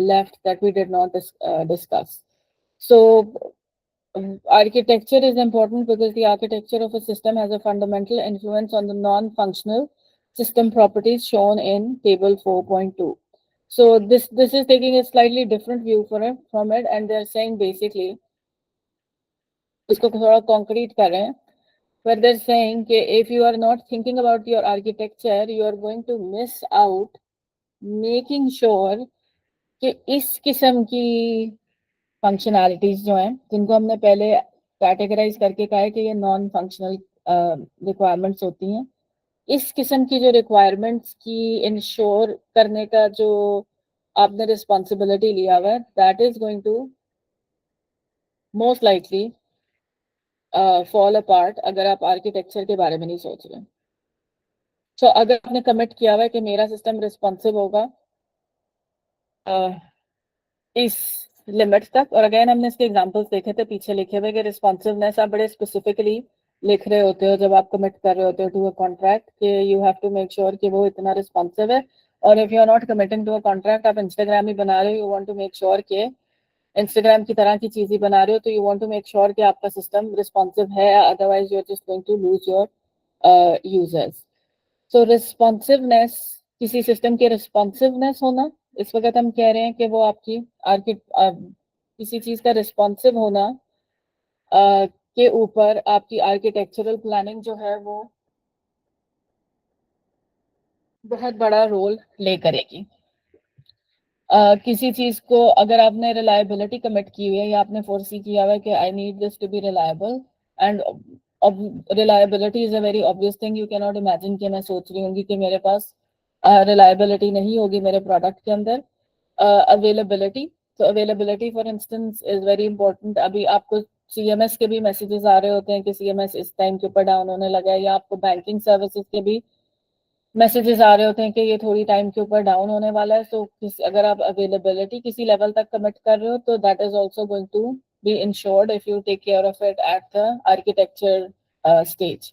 left that we did not discuss. So architecture is important because the architecture of a system has a fundamental influence on the non-functional system properties shown in table 4.2. So this is taking a slightly different view from it, and they're saying basically, इसको थोड़ा concrete कर रहे हैं, where they're saying कि if you are not thinking about your architecture, you are going to miss out making sure कि इस किस्म की फंक्शनैलिटीज जो हैं, जिनको हमने पहले कैटेगराइज करके कहा है कि ये नॉन फंक्शनल रिक्वायरमेंट्स होती हैं, इस किस्म की जो रिक्वायरमेंट्स की इंश्योर करने का जो आपने रिस्पॉन्सिबिलिटी लिया हुआ है, that is going to most likely fall apart अगर आप आर्किटेक्चर के बारे में नहीं सोच रहे. सो अगर आपने कमिट किया हुआ है कि मेरा सिस्टम रिस्पॉन्सिव होगा इस लिमिट तक, और अगेन हमने इसके एग्जांपल्स देखे थे पीछे लिखे हुए कि रिस्पॉन्सिवनेस आप बड़े स्पेसिफिकली लिख रहे होते हो जब आप कमिट कर रहे होते हो टू अ कॉन्ट्रैक्ट कि you have to make sure कि वो इतना रिस्पॉन्सिव है. और if you are not committing to a contract, आप इंस्टाग्राम ही बना रहे हो, you want to make sure कि इंस्टाग्राम की तरह की चीज ही बना रहे हो, तो you want to make sure कि आपका सिस्टम रिस्पॉन्सिव है, otherwise you are just going to lose your users. So responsiveness, किसी सिस्टम की रिस्पॉन्सिवनेस होना, इस वक्त हम कह रहे हैं कि वो आपकी किसी चीज का रिस्पॉन्सिव होना के ऊपर आपकी आर्किटेक्चरल प्लानिंग जो है वो बहुत बड़ा रोल प्ले करेगी. किसी चीज को अगर आपने रिलायबिलिटी कमिट की हुई है या आपने फोरसी किया हुआ है कि I need this to be reliable, and reliability is a very obvious thing. You can not imagine कि मैं सोच रही होंगी कि मेरे पास रिलायबिलिटी नहीं होगी मेरे प्रोडक्ट के अंदर. अवेलेबिलिटी, तो availability for instance is very important. अभी आपको सीएमएस के भी मैसेजेस आ रहे होते हैं कि सीएमएस इस टाइम के ऊपर डाउन होने लगा है, या आपको बैंकिंग सर्विसेज के भी मैसेजेस आ रहे होते हैं कि ये थोड़ी टाइम के ऊपर डाउन होने वाला है. सो अगर आप अवेलेबिलिटी किसी लेवल तक कमिट कर रहे हो तो that is also going to be ensured if you take care of it at the architecture stage.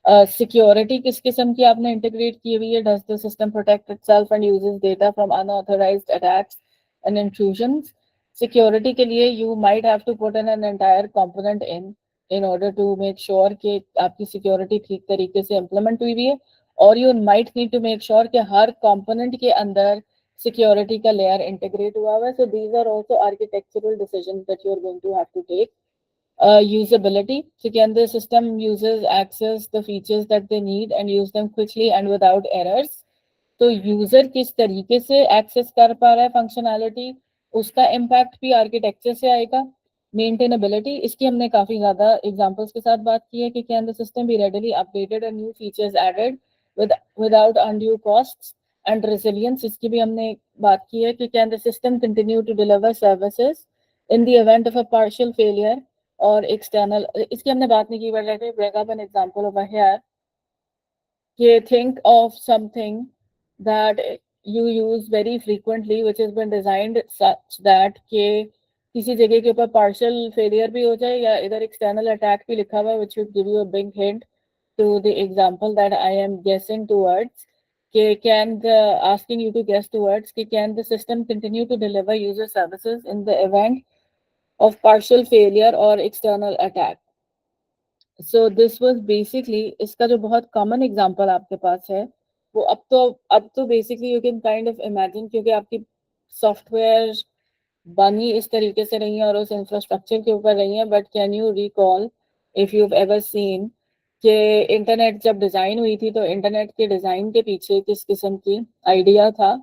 Security किस किस्म की आपने इंटीग्रेट की हुई है, does the system protect itself and uses data from unauthorized attacks and intrusions. Security के लिए you might have to put in an entire component in order to make sure कि आपकी सिक्योरिटी ठीक तरीके से इम्प्लीमेंट हुई है, और you might need to make sure कि हर कंपोनेंट के अंदर सिक्योरिटी का लेयर इंटीग्रेट हुआ हुआ है. So these are also architectural decisions that you are going to have to take. Usability, so can the system users access the features that they need and use them quickly and without errors. तो user किस तरीके से access कर पा रहा है functionality, उसका impact भी आर्किटेक्चर से आएगा. मेंटेनेबिलिटी, इसकी हमने काफी ज्यादा एग्जांपल्स के साथ बात की है कि can the system be readily updated and new features added without undue costs. And resilience, इसकी भी हमने बात की है कि can the system continue to deliver services in the event of a partial failure और एक्सटर्नल. इसकी हमने बात नहीं की, but let me bring up an example over here. You think of something that you use very frequently which has been designed such that के किसी जगह के ऊपर partial failure भी हो जाए या इधर external attack भी लिखा हुआ है, which would give you a big hint to the example that I am guessing towards. Asking you to guess towards can the system continue to deliver user services in the event of partial failure or external attack. So this was basically, इसका जो बहुत common example आपके पास है वो अब तो basically you can kind of imagine, क्योंकि आपकी सॉफ्टवेयर बनी इस तरीके से रही है और उस इंफ्रास्ट्रक्चर के ऊपर रही है. But can you recall if you ever seen कि इंटरनेट जब डिजाइन हुई थी तो इंटरनेट के डिजाइन के पीछे किस किस्म की आइडिया था,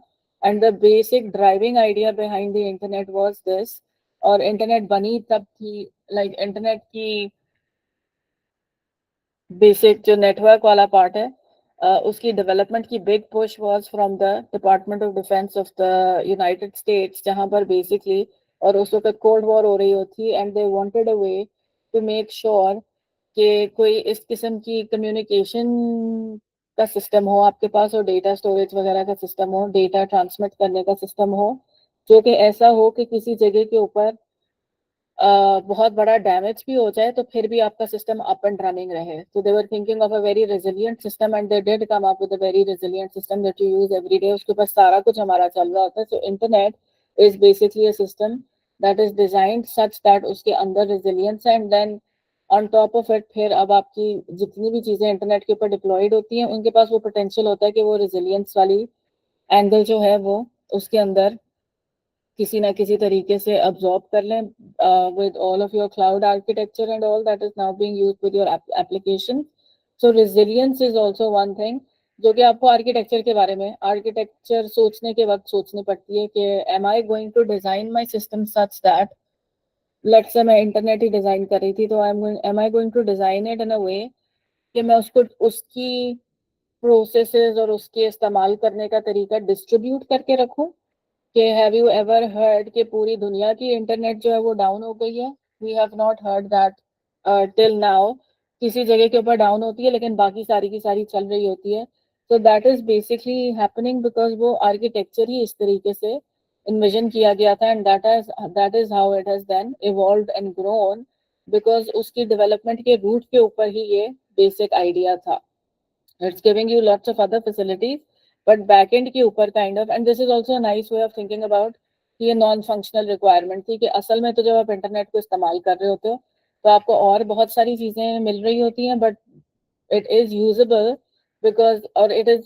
and the basic driving idea behind the internet was this. और इंटरनेट बनी तब थी, like इंटरनेट की बेसिक जो नेटवर्क वाला पार्ट है, उसकी डेवलपमेंट की big push was from the department of defence of the United states, जहां पर बेसिकली, और उस वक्त कोल्ड वॉर हो रही होती, and they wanted a way to make sure कि कोई इस किस्म की कम्युनिकेशन का सिस्टम हो आपके पास, और डेटा स्टोरेज वगैरह का सिस्टम हो, डेटा ट्रांसमिट करने का सिस्टम हो, जो कि ऐसा हो कि किसी जगह के ऊपर बहुत बड़ा डैमेज भी हो जाए तो फिर भी आपका सिस्टम अप एंड रनिंग रहे. So they were thinking of a very resilient system, and they did come up with a very resilient system that you use every day. उसके ऊपर सारा कुछ हमारा चल रहा होता है. So internet is basically a system that is designed such that उसके अंदर resilience है, and then on top of it फिर अब आपकी जितनी भी चीजें इंटरनेट के ऊपर डिप्लॉयड होती हैं, उनके पास वो पोटेंशियल होता है कि वो resilience वाली एंगल जो है वो उसके अंदर किसी ना किसी तरीके से absorb कर लें with all of your cloud architecture and all that is now being used with your application. So resilience is also one thing जो कि आपको आर्किटेक्चर के बारे में, आर्किटेक्चर सोचने के वक्त सोचनी पड़ती है कि am I going to design my system such that, let's say मैं इंटरनेट ही डिजाइन कर रही थी, तो am I going to design it in a way कि मैं उसको उसकी प्रोसेसेस और उसके इस्तेमाल करने का तरीका डिस्ट्रीब्यूट करके रखूं, कि हैव यू एवर हर्ड कि पूरी दुनिया की इंटरनेट जो है वो डाउन हो गई है? We have not heard that till now. किसी जगह के ऊपर डाउन होती है लेकिन बाकी सारी की सारी चल रही होती है. So that is basically happening because वो आर्किटेक्चर ही इस तरीके से इन्विजन किया गया था, and that is how it has then evolved and grown, because उसकी डेवलपमेंट के रूट के ऊपर ही ये बेसिक आइडिया था. It's giving you lots of other facilities, but backend के ऊपर kind of, and this is also a nice way of thinking about कि ये नॉन फंक्शनल रिक्वायरमेंट थी, कि असल में तो जब आप इंटरनेट को इस्तेमाल कर रहे होते हो तो आपको और बहुत सारी चीजें मिल रही होती हैं, but it is usable because, or it is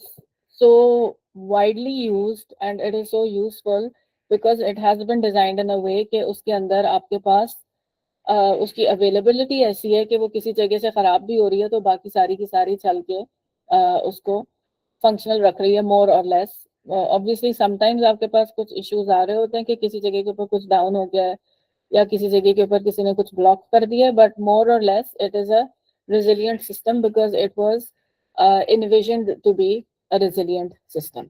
so widely used and it is so useful because it has been designed in a way कि उसके अंदर आपके पास उसकी अवेलेबिलिटी ऐसी है कि वो किसी जगह से खराब भी हो रही है तो बाकी सारी की सारी चल के उसको फंक्शनल रख रही है, मोर और लेस. ऑब्वियसली समटाइम्स आपके पास कुछ इश्यूज आ रहे होते हैं कि किसी जगह के ऊपर कुछ डाउन हो गया है या किसी जगह के ऊपर किसी ने कुछ ब्लॉक कर दिया है, बट मोर और less it is a resilient system because it was envisioned to be a resilient system.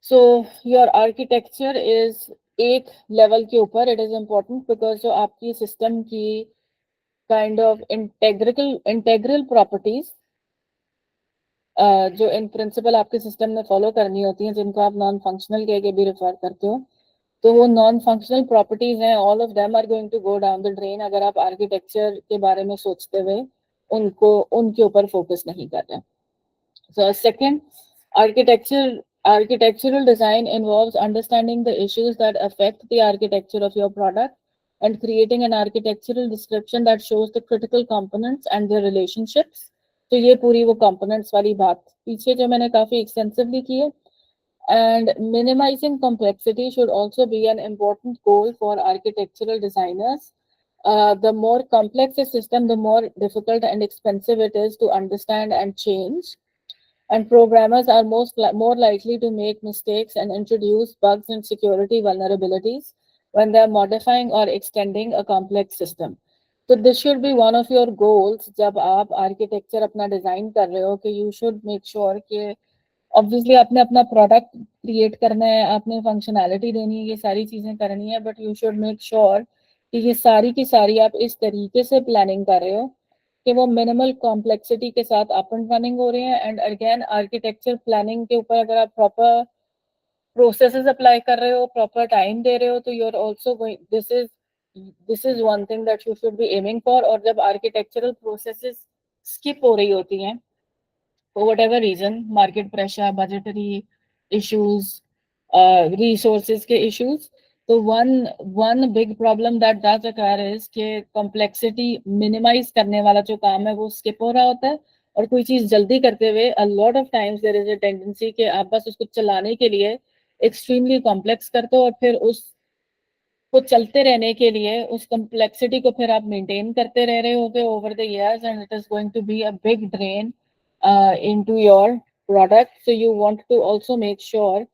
So your architecture is एक लेवल के ऊपर it is important because जो आपकी सिस्टम की kind of integral properties जो in principle आपके system में follow करनी होती हैं, जिनको आप नॉन फंक्शनल कह के भी रेफर करते हो, तो वो नॉन फंक्शनल प्रॉपर्टीज हैं, all of them are going to go down the drain अगर आप आर्किटेक्चर के बारे में सोचते हुए उनको उनके ऊपर फोकस नहीं कर रहे. So second, architectural design involves understanding the issues that affect the architecture of your product and creating an architectural description that shows the critical components and their relationships. तो ये पूरी वो components वाली बात पीछे जो मैंने काफी extensively की है. And minimizing complexity should also be an important goal for architectural designers. The more complex a system, the more difficult and expensive it is to understand and change. And programmers are more likely to make mistakes and introduce bugs and security vulnerabilities when they are modifying or extending a complex system. So this should be one of your goals जब आप architecture अपना design कर रहे हो, कि you should make sure कि obviously आपने अपना product create करना है, आपने functionality देनी है, ये सारी चीजें करनी है, but you should make sure कि ये सारी की सारी आप इस तरीके से planning कर रहे हो कि वो मिनिमल कॉम्प्लेक्सिटी के साथ अप एंड रनिंग हो रहे हैं. एंड अगेन आर्किटेक्चर प्लानिंग के ऊपर अगर आप प्रॉपर प्रोसेसेस अप्लाई कर रहे हो, प्रॉपर टाइम दे रहे हो, तो you are also going, this is one thing that you should be aiming for. और जब आर्किटेक्चरल प्रोसेसेस स्किप हो रही होती हैं for whatever reason, market pressure, budgetary issues, resources के issues, तो one big problem that does occur is कि complexity minimize करने वाला जो काम है वो skip हो रहा होता है, और कोई चीज जल्दी करते हुए a lot of times there is a tendency कि आप बस उसको चलाने के लिए extremely complex करते हो, और फिर उस को चलते रहने के लिए उस complexity को फिर आप maintain करते रह रहे होगे over the years, and it is going to be a big drain into your product. So you want to also make sure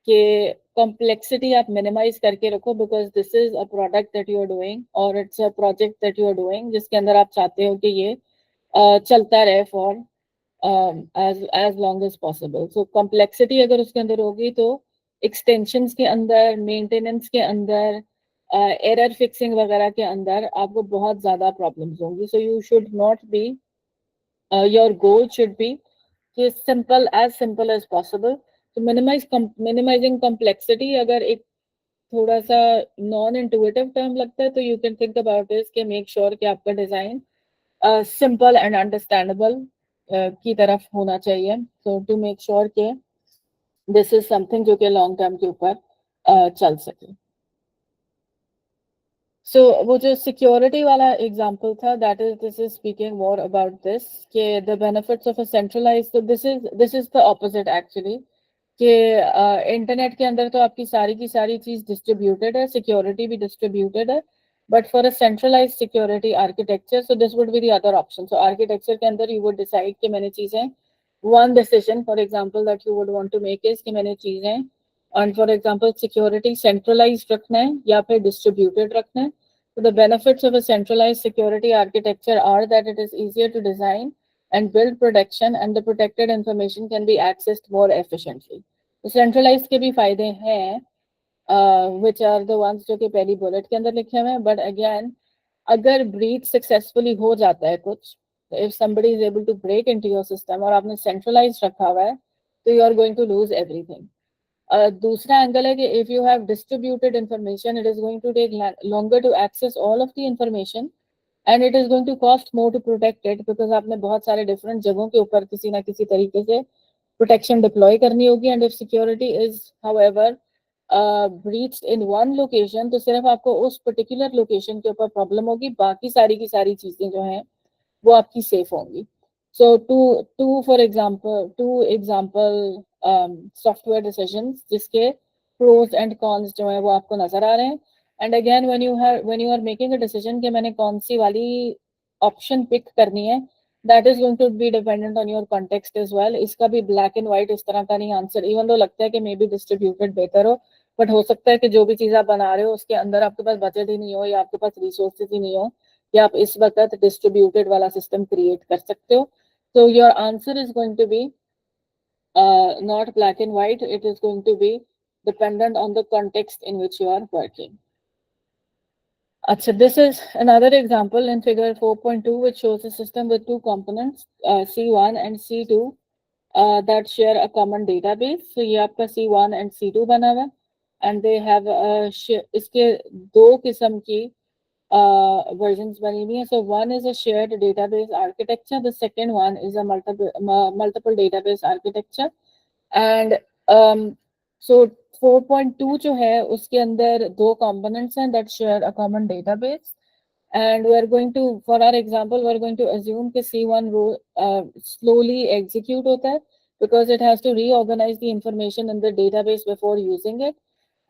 कि कॉम्प्लेक्सिटी आप मिनिमाइज करके रखो, because this is a product that you are doing और it's a project that you are doing जिसके अंदर आप चाहते हो कि ये चलता रहे for as long as possible. So complexity अगर उसके अंदर होगी तो extensions के अंदर, maintenance के अंदर, error fixing वगैरह के अंदर आपको बहुत ज़्यादा problems होंगी. So you should not be, your goal should be कि simple as possible. So minimizing complexity अगर एक थोड़ा सा नॉन इंटुइटिव टर्म लगता है तो you can think about this कि मेक श्योर कि आपका डिजाइन सिंपल एंड अंडरस्टैंडेबल की तरफ होना चाहिए. सो टू मेक श्योर कि दिस इज समथिंग जो कि लॉन्ग टर्म के ऊपर चल सके. सो वो जो सिक्योरिटी वाला एग्जांपल था, that is this is speaking more about this कि the benefits of a centralised. तो this is the opposite actually कि इंटरनेट के अंदर तो आपकी सारी की सारी चीज डिस्ट्रीब्यूटेड है, सिक्योरिटी भी डिस्ट्रीब्यूटेड है, but for a centralized security architecture, so this would be the other option. So architecture के अंदर यू वुड डिसाइड कि मैंने चीजें one decision for example that you would want to make is कि मैंने चीजें and for example security centralized रखना है या फिर distributed रखना है. So the benefits of a centralized security architecture are that it is easier to design and build protection and the protected information can be accessed more efficiently. तो centralized के भी फायदे हैं, which are the ones जो कि पहली bullet के अंदर लिखे हुए हैं. But again, अगर breach successfully हो जाता है कुछ, if somebody is able to break into your system और आपने centralized रखा हुआ है, तो you are going to lose everything. दूसरा एंगल है कि if you have distributed information, it is going to take longer to access all of the information and it is going to cost more to protect it, because आपने बहुत सारे different जगहों के ऊपर किसी ना किसी तरीके से प्रोटेक्शन डिप्लॉय करनी होगी. And if security is however breached in one location, तो सिर्फ आपको उस पर्टिकुलर लोकेशन के ऊपर प्रॉब्लम होगी, बाकी सारी की सारी चीजें जो हैं वो आपकी सेफ होंगी. So two example software decisions जिसके pros and cons जो है वो आपको नजर आ रहे हैं. And again when you are making a decision कि मैंने कौन सी वाली option pick करनी है, that is going to be dependent on your context as well. इसका भी black and white इस तरह का नहीं आंसर, even though लगता है कि maybe distributed better हो, but हो सकता है कि जो भी चीज आप बना रहे हो उसके अंदर आपके पास बजट ही नहीं हो या आपके पास रिसोर्सेज ही नहीं हो या आप इस वक्त डिस्ट्रीब्यूटेड वाला सिस्टम क्रिएट कर सकते हो. So your answer is going to be not black and white. It is going to be dependent on the context in which you are working. Achha, this is another example in figure 4.2, which shows a system with two components, C1 and C2, that share a common database. So ये आपका C1 and C2 बना हुआ है, and they have इसके दो किस्म की versions बनी हुई हैं. So one is a shared database architecture. The second one is a multiple database architecture. And so 4.2 जो है उसके अंदर दो components हैं that share a common database. And we are going to, for our example, we are going to assume कि C1 slowly execute होता है because it has to reorganize the information in the database before using it.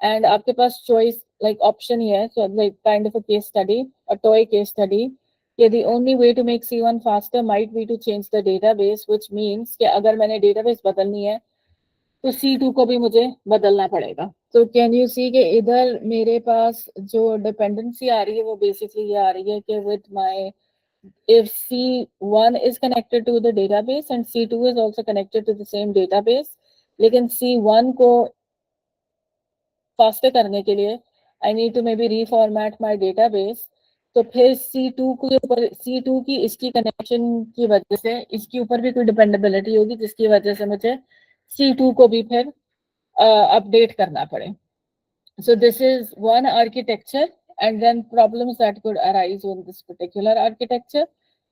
And आपके पास choice like option ही है, so like kind of a case study, a toy case study. कि the only way to make C1 faster might be to change the database, which means कि अगर मैंने database बदलनी है तो C2 को भी मुझे बदलना पड़ेगा. तो कैन यू सी कि इधर मेरे पास जो डिपेंडेंसी आ रही है वो बेसिकली ये आ रही है कि with my if C1 is connected to the database and C2 is also connected to the same database, लेकिन C1 को फास्टर करने के लिए I need to maybe reformat my database. तो फिर C2 के ऊपर C2 की इसकी कनेक्शन की वजह से इसके ऊपर भी कोई डिपेंडेबिलिटी होगी जिसकी वजह से मुझे C2 को भी फिर अपडेट करना पड़े. So this is one architecture, and then problems that could arise with this particular architecture.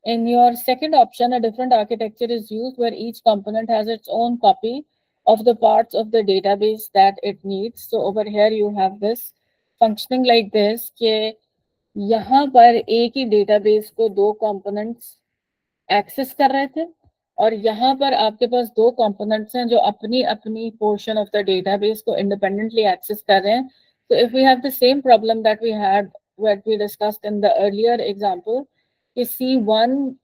In your second option, a different architecture is used where each component has its own copy of the parts of the database that it needs. So over here you have this functioning like this कि यहाँ पर एक ही database को दो components access कर रहे थे और यहाँ पर आपके पास दो components हैं जो अपनी अपनी portion of the database को independently access कर रहे हैं. So if we have the same problem that we had what we discussed in the earlier example कि C1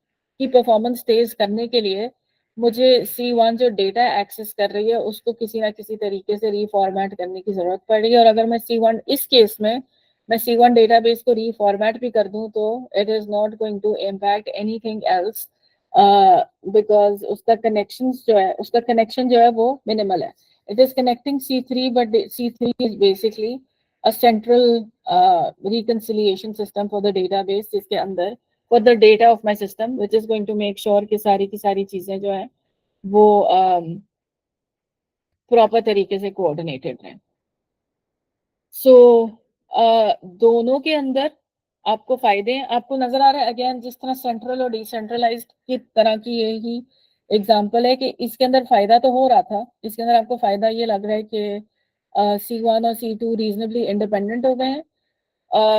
की performance तेज करने के लिए मुझे C1 जो डेटा एक्सेस कर रही है उसको किसी ना किसी तरीके से रीफॉर्मेट करने की जरूरत पड़ रही है, और अगर मैं C1 इस केस में मैं C1 डेटाबेस को रीफॉर्मेट भी कर दूं तो it is not going to impact anything else, because उसका कनेक्शन जो है वो मिनिमल है. It is connecting C3, but C3 is basically a central reconciliation system for the database, जिसके अंदर for the data of my system, which is going to make sure कि सारी की सारी चीजें जो है वो प्रॉपर तरीके से कोऑर्डिनेटेड हैं. सो दोनों के अंदर आपको फायदे हैं. आपको नजर आ रहा है अगेन जिस तरह सेंट्रल और डिसेंट्रलाइज्ड की तरह की यही एग्जांपल है कि इसके अंदर फायदा तो हो रहा था, इसके अंदर आपको फायदा ये लग रहा है कि C1 और C2 रीजनेबली इंडिपेंडेंट हो गए हैं.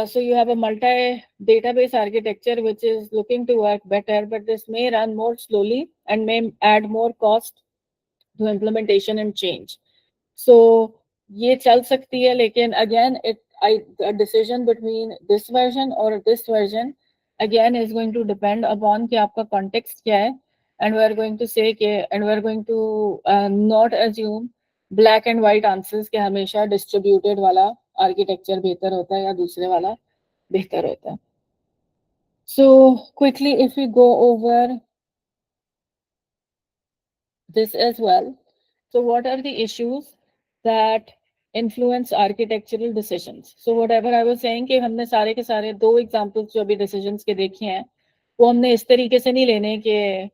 So you have a multi-database architecture which is looking to work better, but this may run more slowly and may add more cost to implementation and change. So ये चल सकती है, लेकिन again a decision between this version or this version again is going to depend upon कि आपका context क्या है, and we are going to say कि and we are going to not assume black and white answers कि हमेशा distributed वाला architecture बेहतर होता है या दूसरे वाला बेहतर होता है. So quickly if we go over this as well. So what are the issues that influence architectural decisions? So whatever I was saying कि हमने सारे के सारे दो examples जो अभी decisions के देखे हैं वो हमने इस तरीके से नहीं लेने कि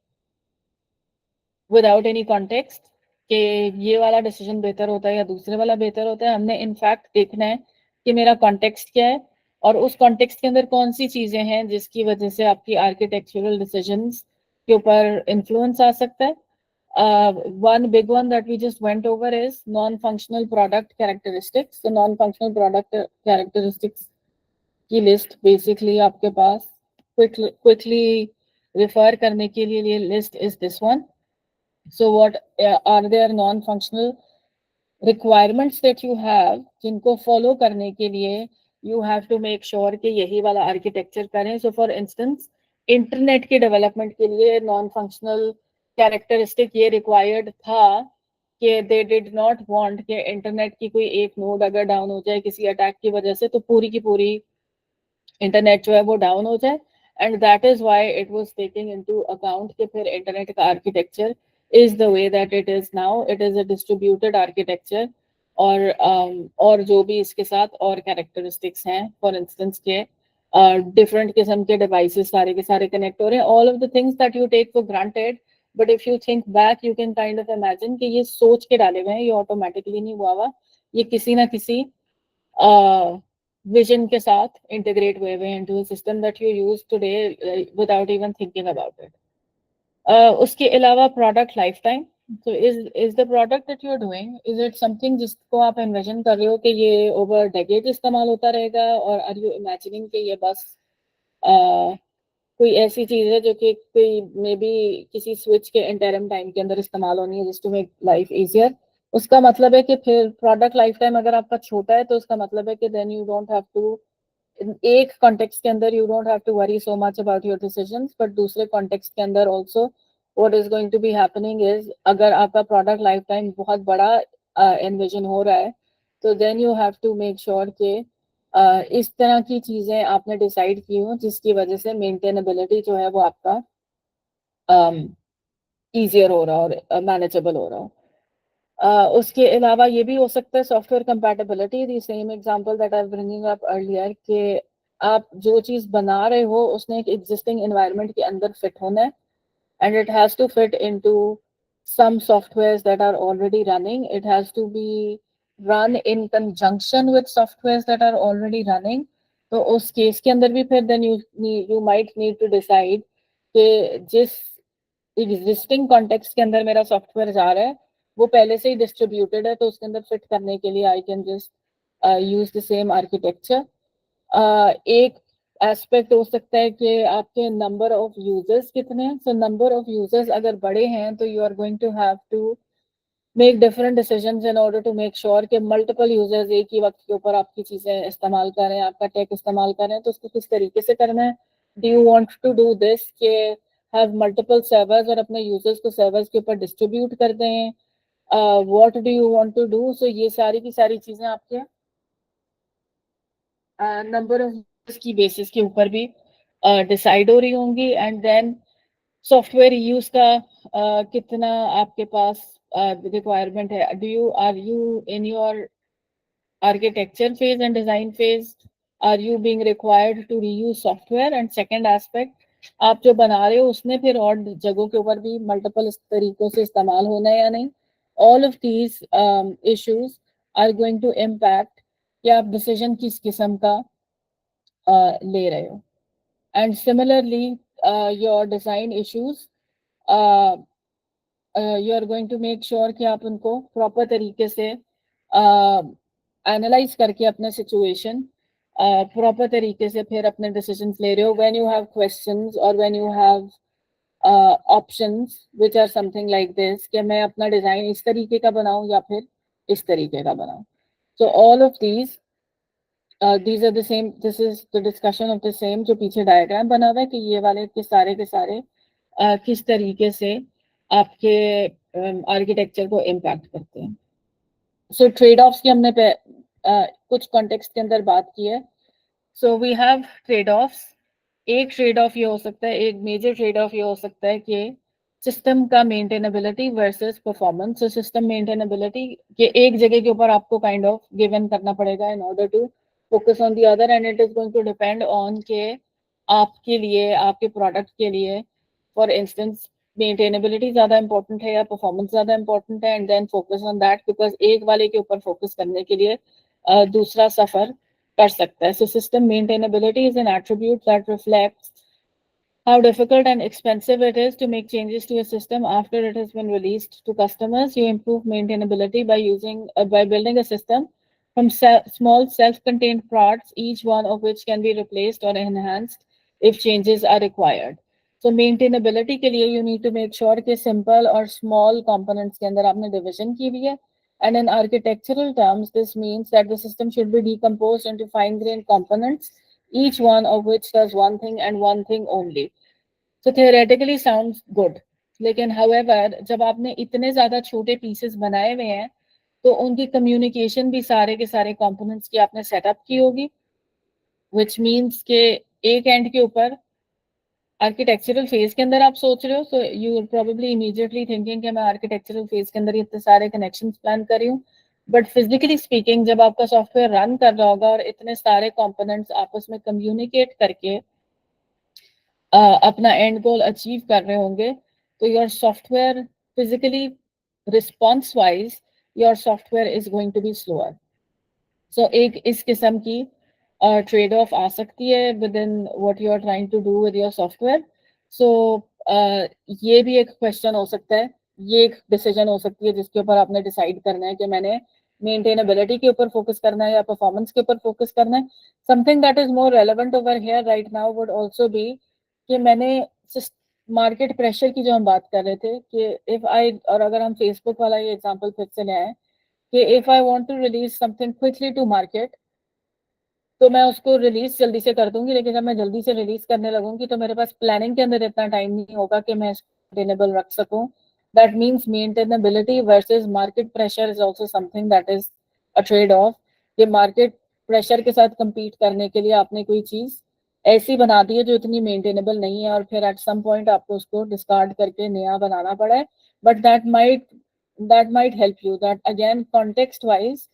without any context कि ये वाला decision बेहतर होता है या दूसरे वाला बेहतर होता है. हमने in fact देखना है कि मेरा context क्या है और उस context के अंदर कौन सी चीजें हैं जिसकी वजह से आपकी architectural decisions के ऊपर influence आ सकता है. One big one that we just went over is non-functional product characteristics. So non-functional product characteristics की list basically आपके पास quickly refer करने के लिए ये list is this one. So what are there non-functional requirements that you have जिनको follow करने के लिए you have to make sure कि यही वाला architecture करें. So for instance इंटरनेट के डेवलपमेंट के लिए नॉन फंक्शनल कैरेक्टरिस्टिक ये रिक्वायर्ड था कि दे डिड नॉट वांट कि इंटरनेट की कोई एक नोड अगर डाउन हो जाए किसी अटैक की वजह से तो पूरी की पूरी इंटरनेट जो है वो डाउन हो जाए. And that is why it was taking into account कि फिर इंटरनेट का architecture is the way that it is now. It is a distributed architecture और जो भी इसके साथ और कैरेक्टरिस्टिक्स हैं फॉर इंस्टेंस के डिफरेंट किस्म के डिवाइसेस सारे के सारे कनेक्ट हो रहे हैं. All of the things that you take for granted, but if you think back you can kind of imagine कि ये सोच के डाले हुए हैं, ये ऑटोमेटिकली नहीं हुआ हुआ, ये किसी ना किसी विजन के साथ इंटीग्रेट हुए हुए into the system that you use today without even thinking about it. उसके अलावा product life time. So is the product that you're doing, is it something जिसको आप इन्विजन कर रहे हो कि ये ओवर डेकेड इस्तेमाल होता रहेगा, और आर यू इमेजिनिंग कि ये बस कोई ऐसी चीज है जो कि कोई मे बी किसी स्विच के इंटरम टाइम के अंदर इस्तेमाल होनी है just to make life easier. उसका मतलब है कि फिर प्रोडक्ट लाइफ टाइम अगर आपका छोटा है तो उसका मतलब है कि then you don't have to एक कॉन्टेक्स्ट के अंदर you don't have to worry so much about your decisions, but दूसरे कॉन्टेक्स्ट के अंदर also what is going to be happening is अगर आपका प्रोडक्ट लाइफ टाइम बहुत बड़ा एनविजन हो रहा है तो then you have to make sure कि इस तरह की चीजें आपने डिसाइड की हो जिसकी वजह से मेंटेनेबिलिटी जो है वो आपका ईजियर हो रहा और मैनेजेबल हो रहा हो. उसके अलावा ये भी हो सकता है software compatibility. The same example that I am bringing up earlier कि आप जो चीज बना रहे हो उसने एक एग्जिस्टिंग एनवायरनमेंट के अंदर फिट होना है, and it has to fit into some softwares that are already running. It has to be run in conjunction with softwares that are already running. तो उस केस के अंदर भी फिर then you might need to decide कि जिस existing context के अंदर मेरा सॉफ्टवेयर जा रहा है वो पहले से ही डिस्ट्रीब्यूटेड है तो उसके अंदर फिट करने के लिए I can just use the same architecture. एक एस्पेक्ट हो सकता है कि आपके नंबर ऑफ यूजर्स कितने हैं. सो नंबर ऑफ यूजर्स अगर बड़े हैं तो you are going to have to make different decisions in order to make sure कि मल्टीपल यूजर्स एक ही वक्त के ऊपर आपकी चीजें इस्तेमाल कर रहे हैं, आपका टेक इस्तेमाल कर रहे हैं, तो उसको किस तरीके से करना है. Do you want to do this कि हैव मल्टीपल सर्वर्स और अपने यूजर्स को सर्वर्स के ऊपर डिस्ट्रीब्यूट कर दें, what do you want to do. So ये सारी की सारी चीजें आपके नंबर ऑफ यूजर्स की बेसिस के ऊपर भी डिसाइड हो रही होंगी. एंड देन सॉफ्टवेयर यूज का कितना आपके पास रिक्वायरमेंट है. Are you in your architecture phase and design phase, are you being required to reuse software? And second aspect, आप जो बना रहे हो उसमें फिर और जगहों के ऊपर भी मल्टीपल तरीकों से इस्तेमाल होना है या नहीं. all of these issues are going to impact कि आप डिसीजन किस किस्म का ले रहे हो. And similarly, your design issues, you are going to make sure कि आप उनको प्रॉपर तरीके से एनालाइज करके अपने सिचुएशन प्रॉपर तरीके से फिर अपने डिसीजंस ले रहे हो. व्हेन यू हैव क्वेश्चंस और when you have options which are something like this कि मैं अपना डिजाइन इस तरीके का बनाऊं या फिर इस तरीके का बनाऊं. So all of these are the same, this is the discussion of the same जो पीछे डायग्राम बना हुआ है कि ये वाले के सारे किस तरीके से आपके आर्किटेक्चर को इम्पैक्ट करते हैं. सो ट्रेड ऑफ्स की हमने कुछ कॉन्टेक्स्ट के अंदर बात की है. So we have trade offs. एक ट्रेड ऑफ ये हो सकता है, एक मेजर ट्रेड ऑफ ये हो सकता है कि सिस्टम का maintainability versus performance. So system maintainability के एक जगह के ऊपर आपको काइंड ऑफ गिवन करना पड़ेगा in order to focus on the other, and it is going to depend on के आपके लिए, आपके प्रोडक्ट के लिए फॉर इंस्टेंस मेंटेनेबिलिटी ज्यादा इंपॉर्टेंट है या परफॉर्मेंस ज्यादा इंपॉर्टेंट है, and then focus on that, because एक वाले के ऊपर फोकस करने के लिए दूसरा सफर कर सकता है. So system maintainability is an attribute that reflects how difficult and expensive it is to make changes to a system after it has been released to customers. You improve maintainability by building a system from small self-contained parts, each one of which can be replaced or enhanced if changes are required. So maintainability के लिए you need to make sure कि simple और small components के अंदर आपने division की हुई है. And in architectural terms, this means that the system should be decomposed into fine-grained components, each one of which does one thing and one thing only. So theoretically sounds good. लेकिन however, जब आपने इतने ज्यादा छोटे pieces बनाए हुए हैं तो उनकी communication भी सारे के सारे components की आपने setup की होगी, which means कि एक end के ऊपर आर्किटेक्चरल फेज के अंदर आप सोच रहे हो, so you are probably immediately thinking कि मैं आर्किटेक्चरल फेज के अंदर इतने सारे कनेक्शंस प्लान कर रही हूँ. बट फिजिकली स्पीकिंग जब आपका सॉफ्टवेयर रन कर रहा होगा और इतने सारे कंपोनेंट्स आपस में कम्युनिकेट करके अपना एंड गोल अचीव कर रहे होंगे, तो your software physically response wise your software is going to be slower. So एक इस किस्म की ट्रेड ऑफ आ सकती है within what you are trying to do with your software. So ये भी एक क्वेश्चन हो सकता है, ये एक डिसीजन हो सकती है जिसके ऊपर आपने डिसाइड करना है कि मैंने मेंटेनेबिलिटी के ऊपर फोकस करना है या परफॉर्मेंस के ऊपर फोकस करना है. Something that is more relevant over here right now would also be कि मैंने मार्केट प्रेशर की जो हम बात कर रहे थे कि इफ आई, और अगर हम फेसबुक वाला ये एग्जांपल फिर से ले आए कि if I want to release something quickly to market, तो मैं उसको रिलीज जल्दी से कर दूंगी, लेकिन जब मैं जल्दी से रिलीज करने लगूंगी तो मेरे पास प्लानिंग के अंदर इतना टाइम नहीं होगा कि मैं इसको मेंटेनेबल रख सकूं. That means maintainability versus market pressure is also something that is a trade off. ये मार्केट प्रेशर के साथ compete करने के लिए आपने कोई चीज ऐसी बना दी है जो इतनी मेंटेनेबल नहीं है और फिर एट सम पॉइंट आपको उसको डिस्कार्ड करके नया बनाना पड़ा है. But that might help you. That again context wise,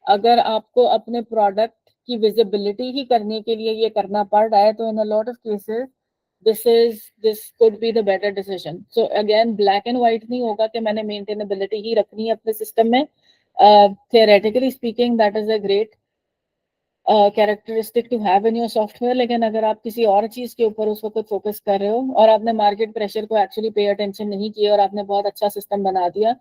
अगर आपको अपने प्रोडक्ट की विजिबिलिटी ही करने के लिए ये करना पड़ रहा है तो in a lot of cases this could be the better decision. So again, black and white नहीं होगा कि मैंने मेंटेनेबिलिटी ही रखनी है अपने सिस्टम में. theoretically speaking that is a great characteristic to have in your software. लेकिन अगर आप किसी और चीज के ऊपर उस वक्त फोकस कर रहे हो और आपने मार्केट प्रेशर को एक्चुअली पे अटेंशन नहीं किया और आपने बहुत अच्छा सिस्टम बना दिया,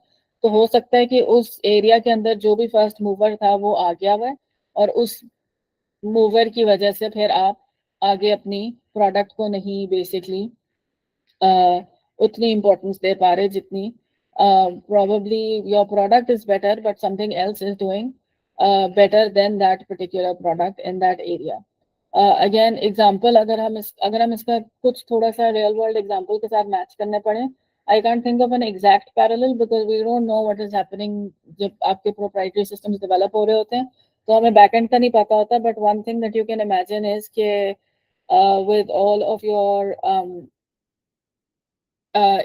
तो हो सकता है कि उस एरिया के अंदर जो भी फर्स्ट मूवर था वो आ गया हुआ है और उस मूवर की वजह से फिर आप आगे अपनी प्रोडक्ट को नहीं बेसिकली उतनी इम्पोर्टेंस दे पा रहे जितनी probably your product is better but something else is doing better than that particular product in that area. Again example अगर हम इसका कुछ थोड़ा सा रियल वर्ल्ड एग्जांपल के साथ मैच करने पड़े, I can't think of an exact parallel because we don't know what is happening जब आपके प्रोप्राइटरी सिस्टम्स डेवलप हो रहे होते हैं, तो हमें बैकएंड का नहीं पता होता. But one thing that you can imagine is के with all of your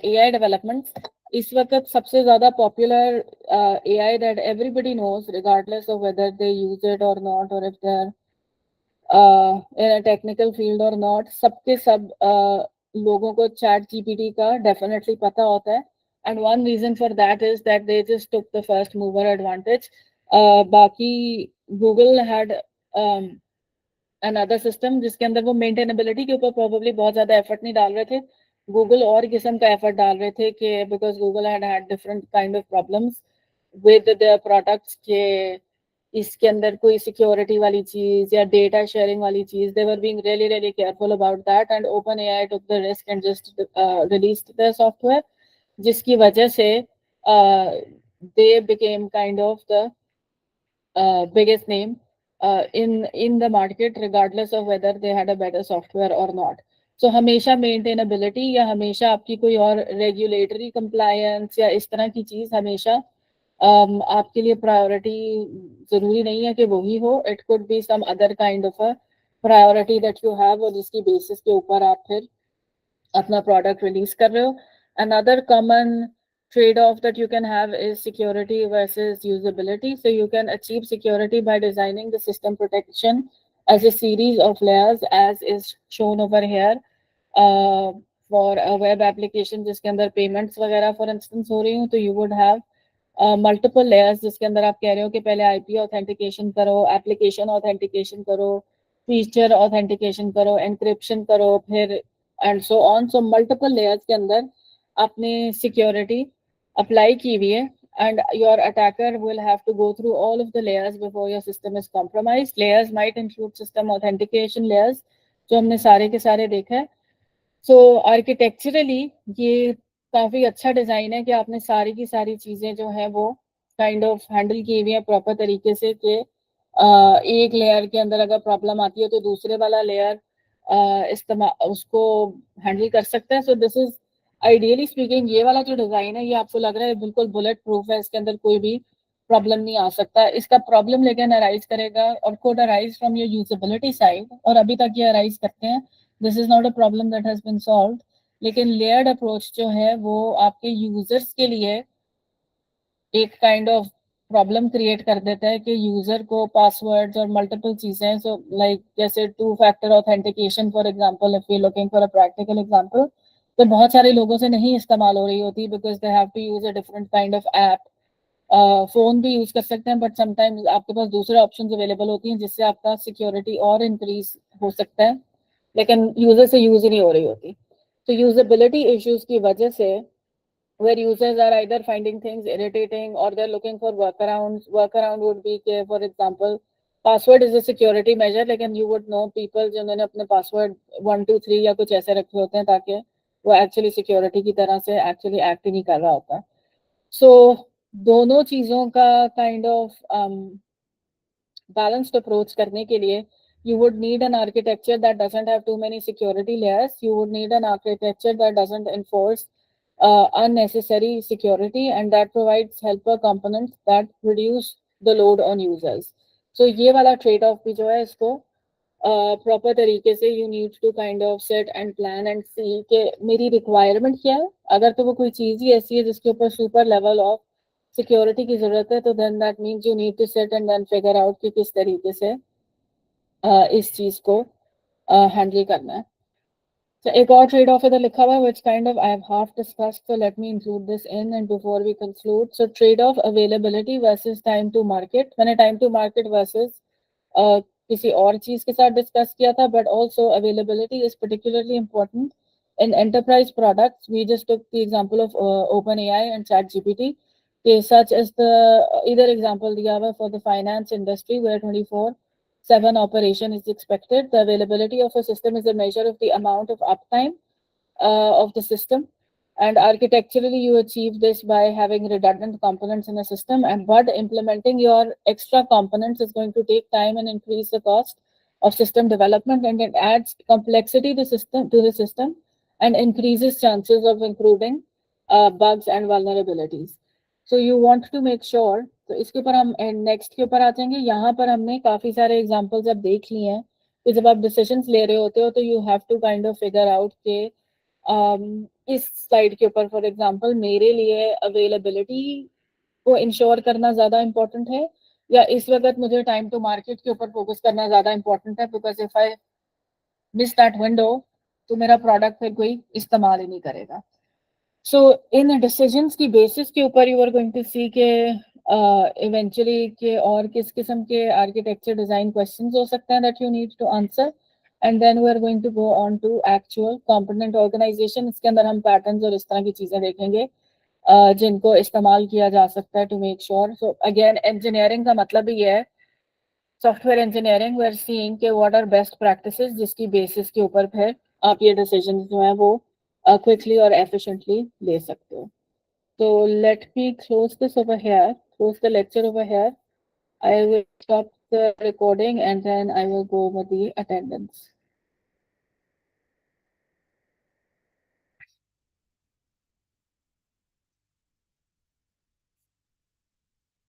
AI developments, इस वक्त सबसे ज़्यादा popular AI that everybody knows regardless of whether they use it or not or if they're in a technical field or not, सबके सब लोगों को chat GPT का definitely पता होता है. And one reason for that is that they just took the first mover advantage. बाकी Google had another system जिसके अंदर वो मेंटेनेबिलिटी के ऊपर प्रोबेबली बहुत ज्यादा एफर्ट नहीं डाल रहे थे. गूगल और किस्म का एफर्ट डाल रहे थे कि because Google had different kind of problems with the products के इसके अंदर कोई सिक्योरिटी वाली चीज या डेटा शेयरिंग वाली चीज. They were being really really careful about that and OpenAI took the risk and just released the software, जिसकी वजह से they became kind of the biggest name in the market regardless of whether they had a better software or not. So हमेशा maintainability या हमेशा आपकी कोई और regulatory compliance या इस तरह की चीज हमेशा आपके लिए priority जरूरी नहीं है कि वही हो. It could be some other kind of a priority that you have और जिसकी basis के ऊपर आप फिर अपना product release कर रहे हो. Another common trade-off that you can have is security versus usability. So you can achieve security by designing the system protection as a series of layers as is shown over here. For a web application जिसके अंदर payments वगैरह for instance हो रही हूँ, तो you would have multiple layers जिसके अंदर आप कह रहे हो कि पहले IP authentication करो, application authentication करो, feature authentication करो, encryption करो, फिर and so on. So multiple layers के अंदर आपने security apply की हुई है and your attacker will have to go through all of the layers before your system is compromised. Layers might include system authentication layers जो हमने सारे के सारे देखा है. So architecturally ये काफी अच्छा डिजाइन है कि आपने सारी की सारी चीजें जो है वो काइंड ऑफ हैंडल की हुई है प्रॉपर तरीके से कि एक लेयर के अंदर अगर प्रॉब्लम आती है तो दूसरे वाला लेयर इस्तेमाल उसको हैंडल कर सकता है. So this is ideally speaking ये वाला जो डिजाइन है ये आपको लग रहा है बिल्कुल बुलेट प्रूफ है, इसके अंदर कोई भी प्रॉब्लम नहीं आ सकता. इसका प्रॉब्लम लेकिन अराइज करेगा और code arise from your usability side, और अभी तक ये अराइज करते हैं. This is not a problem that has been solved. लेकिन लेयर्ड अप्रोच जो है वो आपके यूजर्स के लिए एक काइंड ऑफ प्रॉब्लम क्रिएट कर देता है कि यूजर को पासवर्ड्स और मल्टीपल चीजें, सो लाइक जैसे two factor authentication for example, if you looking for a practical example, तो बहुत सारे लोगों से नहीं इस्तेमाल हो रही होती because they have to use a different kind of app. Phone भी यूज कर सकते हैं बट समटाइम्स आपके पास दूसरे ऑप्शंस अवेलेबल होती हैं जिससे आपका सिक्योरिटी और इंक्रीज हो सकता है, लेकिन यूजर से यूज ही नहीं हो रही होती. तो यूजेबिलिटी इश्यूज की वजह से where users are either finding things irritating or they're looking for workarounds. Workaround would be, for example, password is a security measure, लेकिन you would know people जिन्होंने अपने password 1 2 3 या कुछ ऐसे रखे होते हैं ताकि वो actually security की तरह से actually act ही नहीं कर रहा होता. So दोनों चीजों का kind of balanced approach करने के लिए you would need an architecture that doesn't have too many security layers. You would need an architecture that doesn't enforce unnecessary security and that provides helper components that reduce the load on users. So ये वाला trade off भी जो है इसको proper तरीके से you need to kind of sit and plan and see कि मेरी requirement क्या है. अगर तो वो कोई चीज़ ही ऐसी है जिसके ऊपर super level of security की जरूरत है तो then that means you need to sit and then figure out कि किस तरीके से इस चीज को हैंडल करना है. So एक और ट्रेड ऑफ इधर लिखा हुआ है which kind of I have half discussed, so let me include this in and before we conclude. So trade off availability versus time to market. मैंने time to market versus किसी और चीज के साथ डिस्कस किया था, but also availability is particularly important in enterprise products. We just took the example of OpenAI and ChatGPT. Such as the either example दिया हुआ for the finance industry where 24/7 operation is expected. The availability of a system is a measure of the amount of uptime of the system. And architecturally, you achieve this by having redundant components in a system. But implementing your extra components is going to take time and increase the cost. of system development, and it adds complexity to the system and increases chances of including bugs and vulnerabilities. So you want to make sure, तो इसके ऊपर हम next के ऊपर आ जाएंगे. यहाँ पर हमने काफी सारे एग्जांपल्स अब देख लिए हैं कि जब आप डिसीजंस ले रहे होते हो तो you have to kind of figure out के इस स्लाइड के ऊपर फॉर एग्जांपल मेरे लिए अवेलेबिलिटी को इंश्योर करना ज्यादा इंपॉर्टेंट है या इस वक्त मुझे टाइम टू मार्केट के ऊपर फोकस करना ज्यादा इंपॉर्टेंट है, because if I miss that window तो मेरा प्रोडक्ट फिर कोई इस्तेमाल ही नहीं करेगा. सो इन डिसीजंस की बेसिस के ऊपर यू आर गोइंग टू सी के इवेंचुअली के और किस किस्म के आर्किटेक्चर डिजाइन क्वेश्चंस हो सकते हैं that you need to answer, and then we are going to go on to actual component organization. इसके अंदर हम पैटर्न्स और इस तरह की चीजें देखेंगे जिनको इस्तेमाल किया जा सकता है to make sure. So again engineering का मतलब ही है, software engineering we are seeing के व्हाट आर बेस्ट प्रैक्टिसेस जिसकी बेसिस के ऊपर फिर आप ये डिसीजन जो है वो quickly or efficiently ले सकते हो. So let me close this over here, close the lecture over here. I will stop the recording and then I will go over the attendance.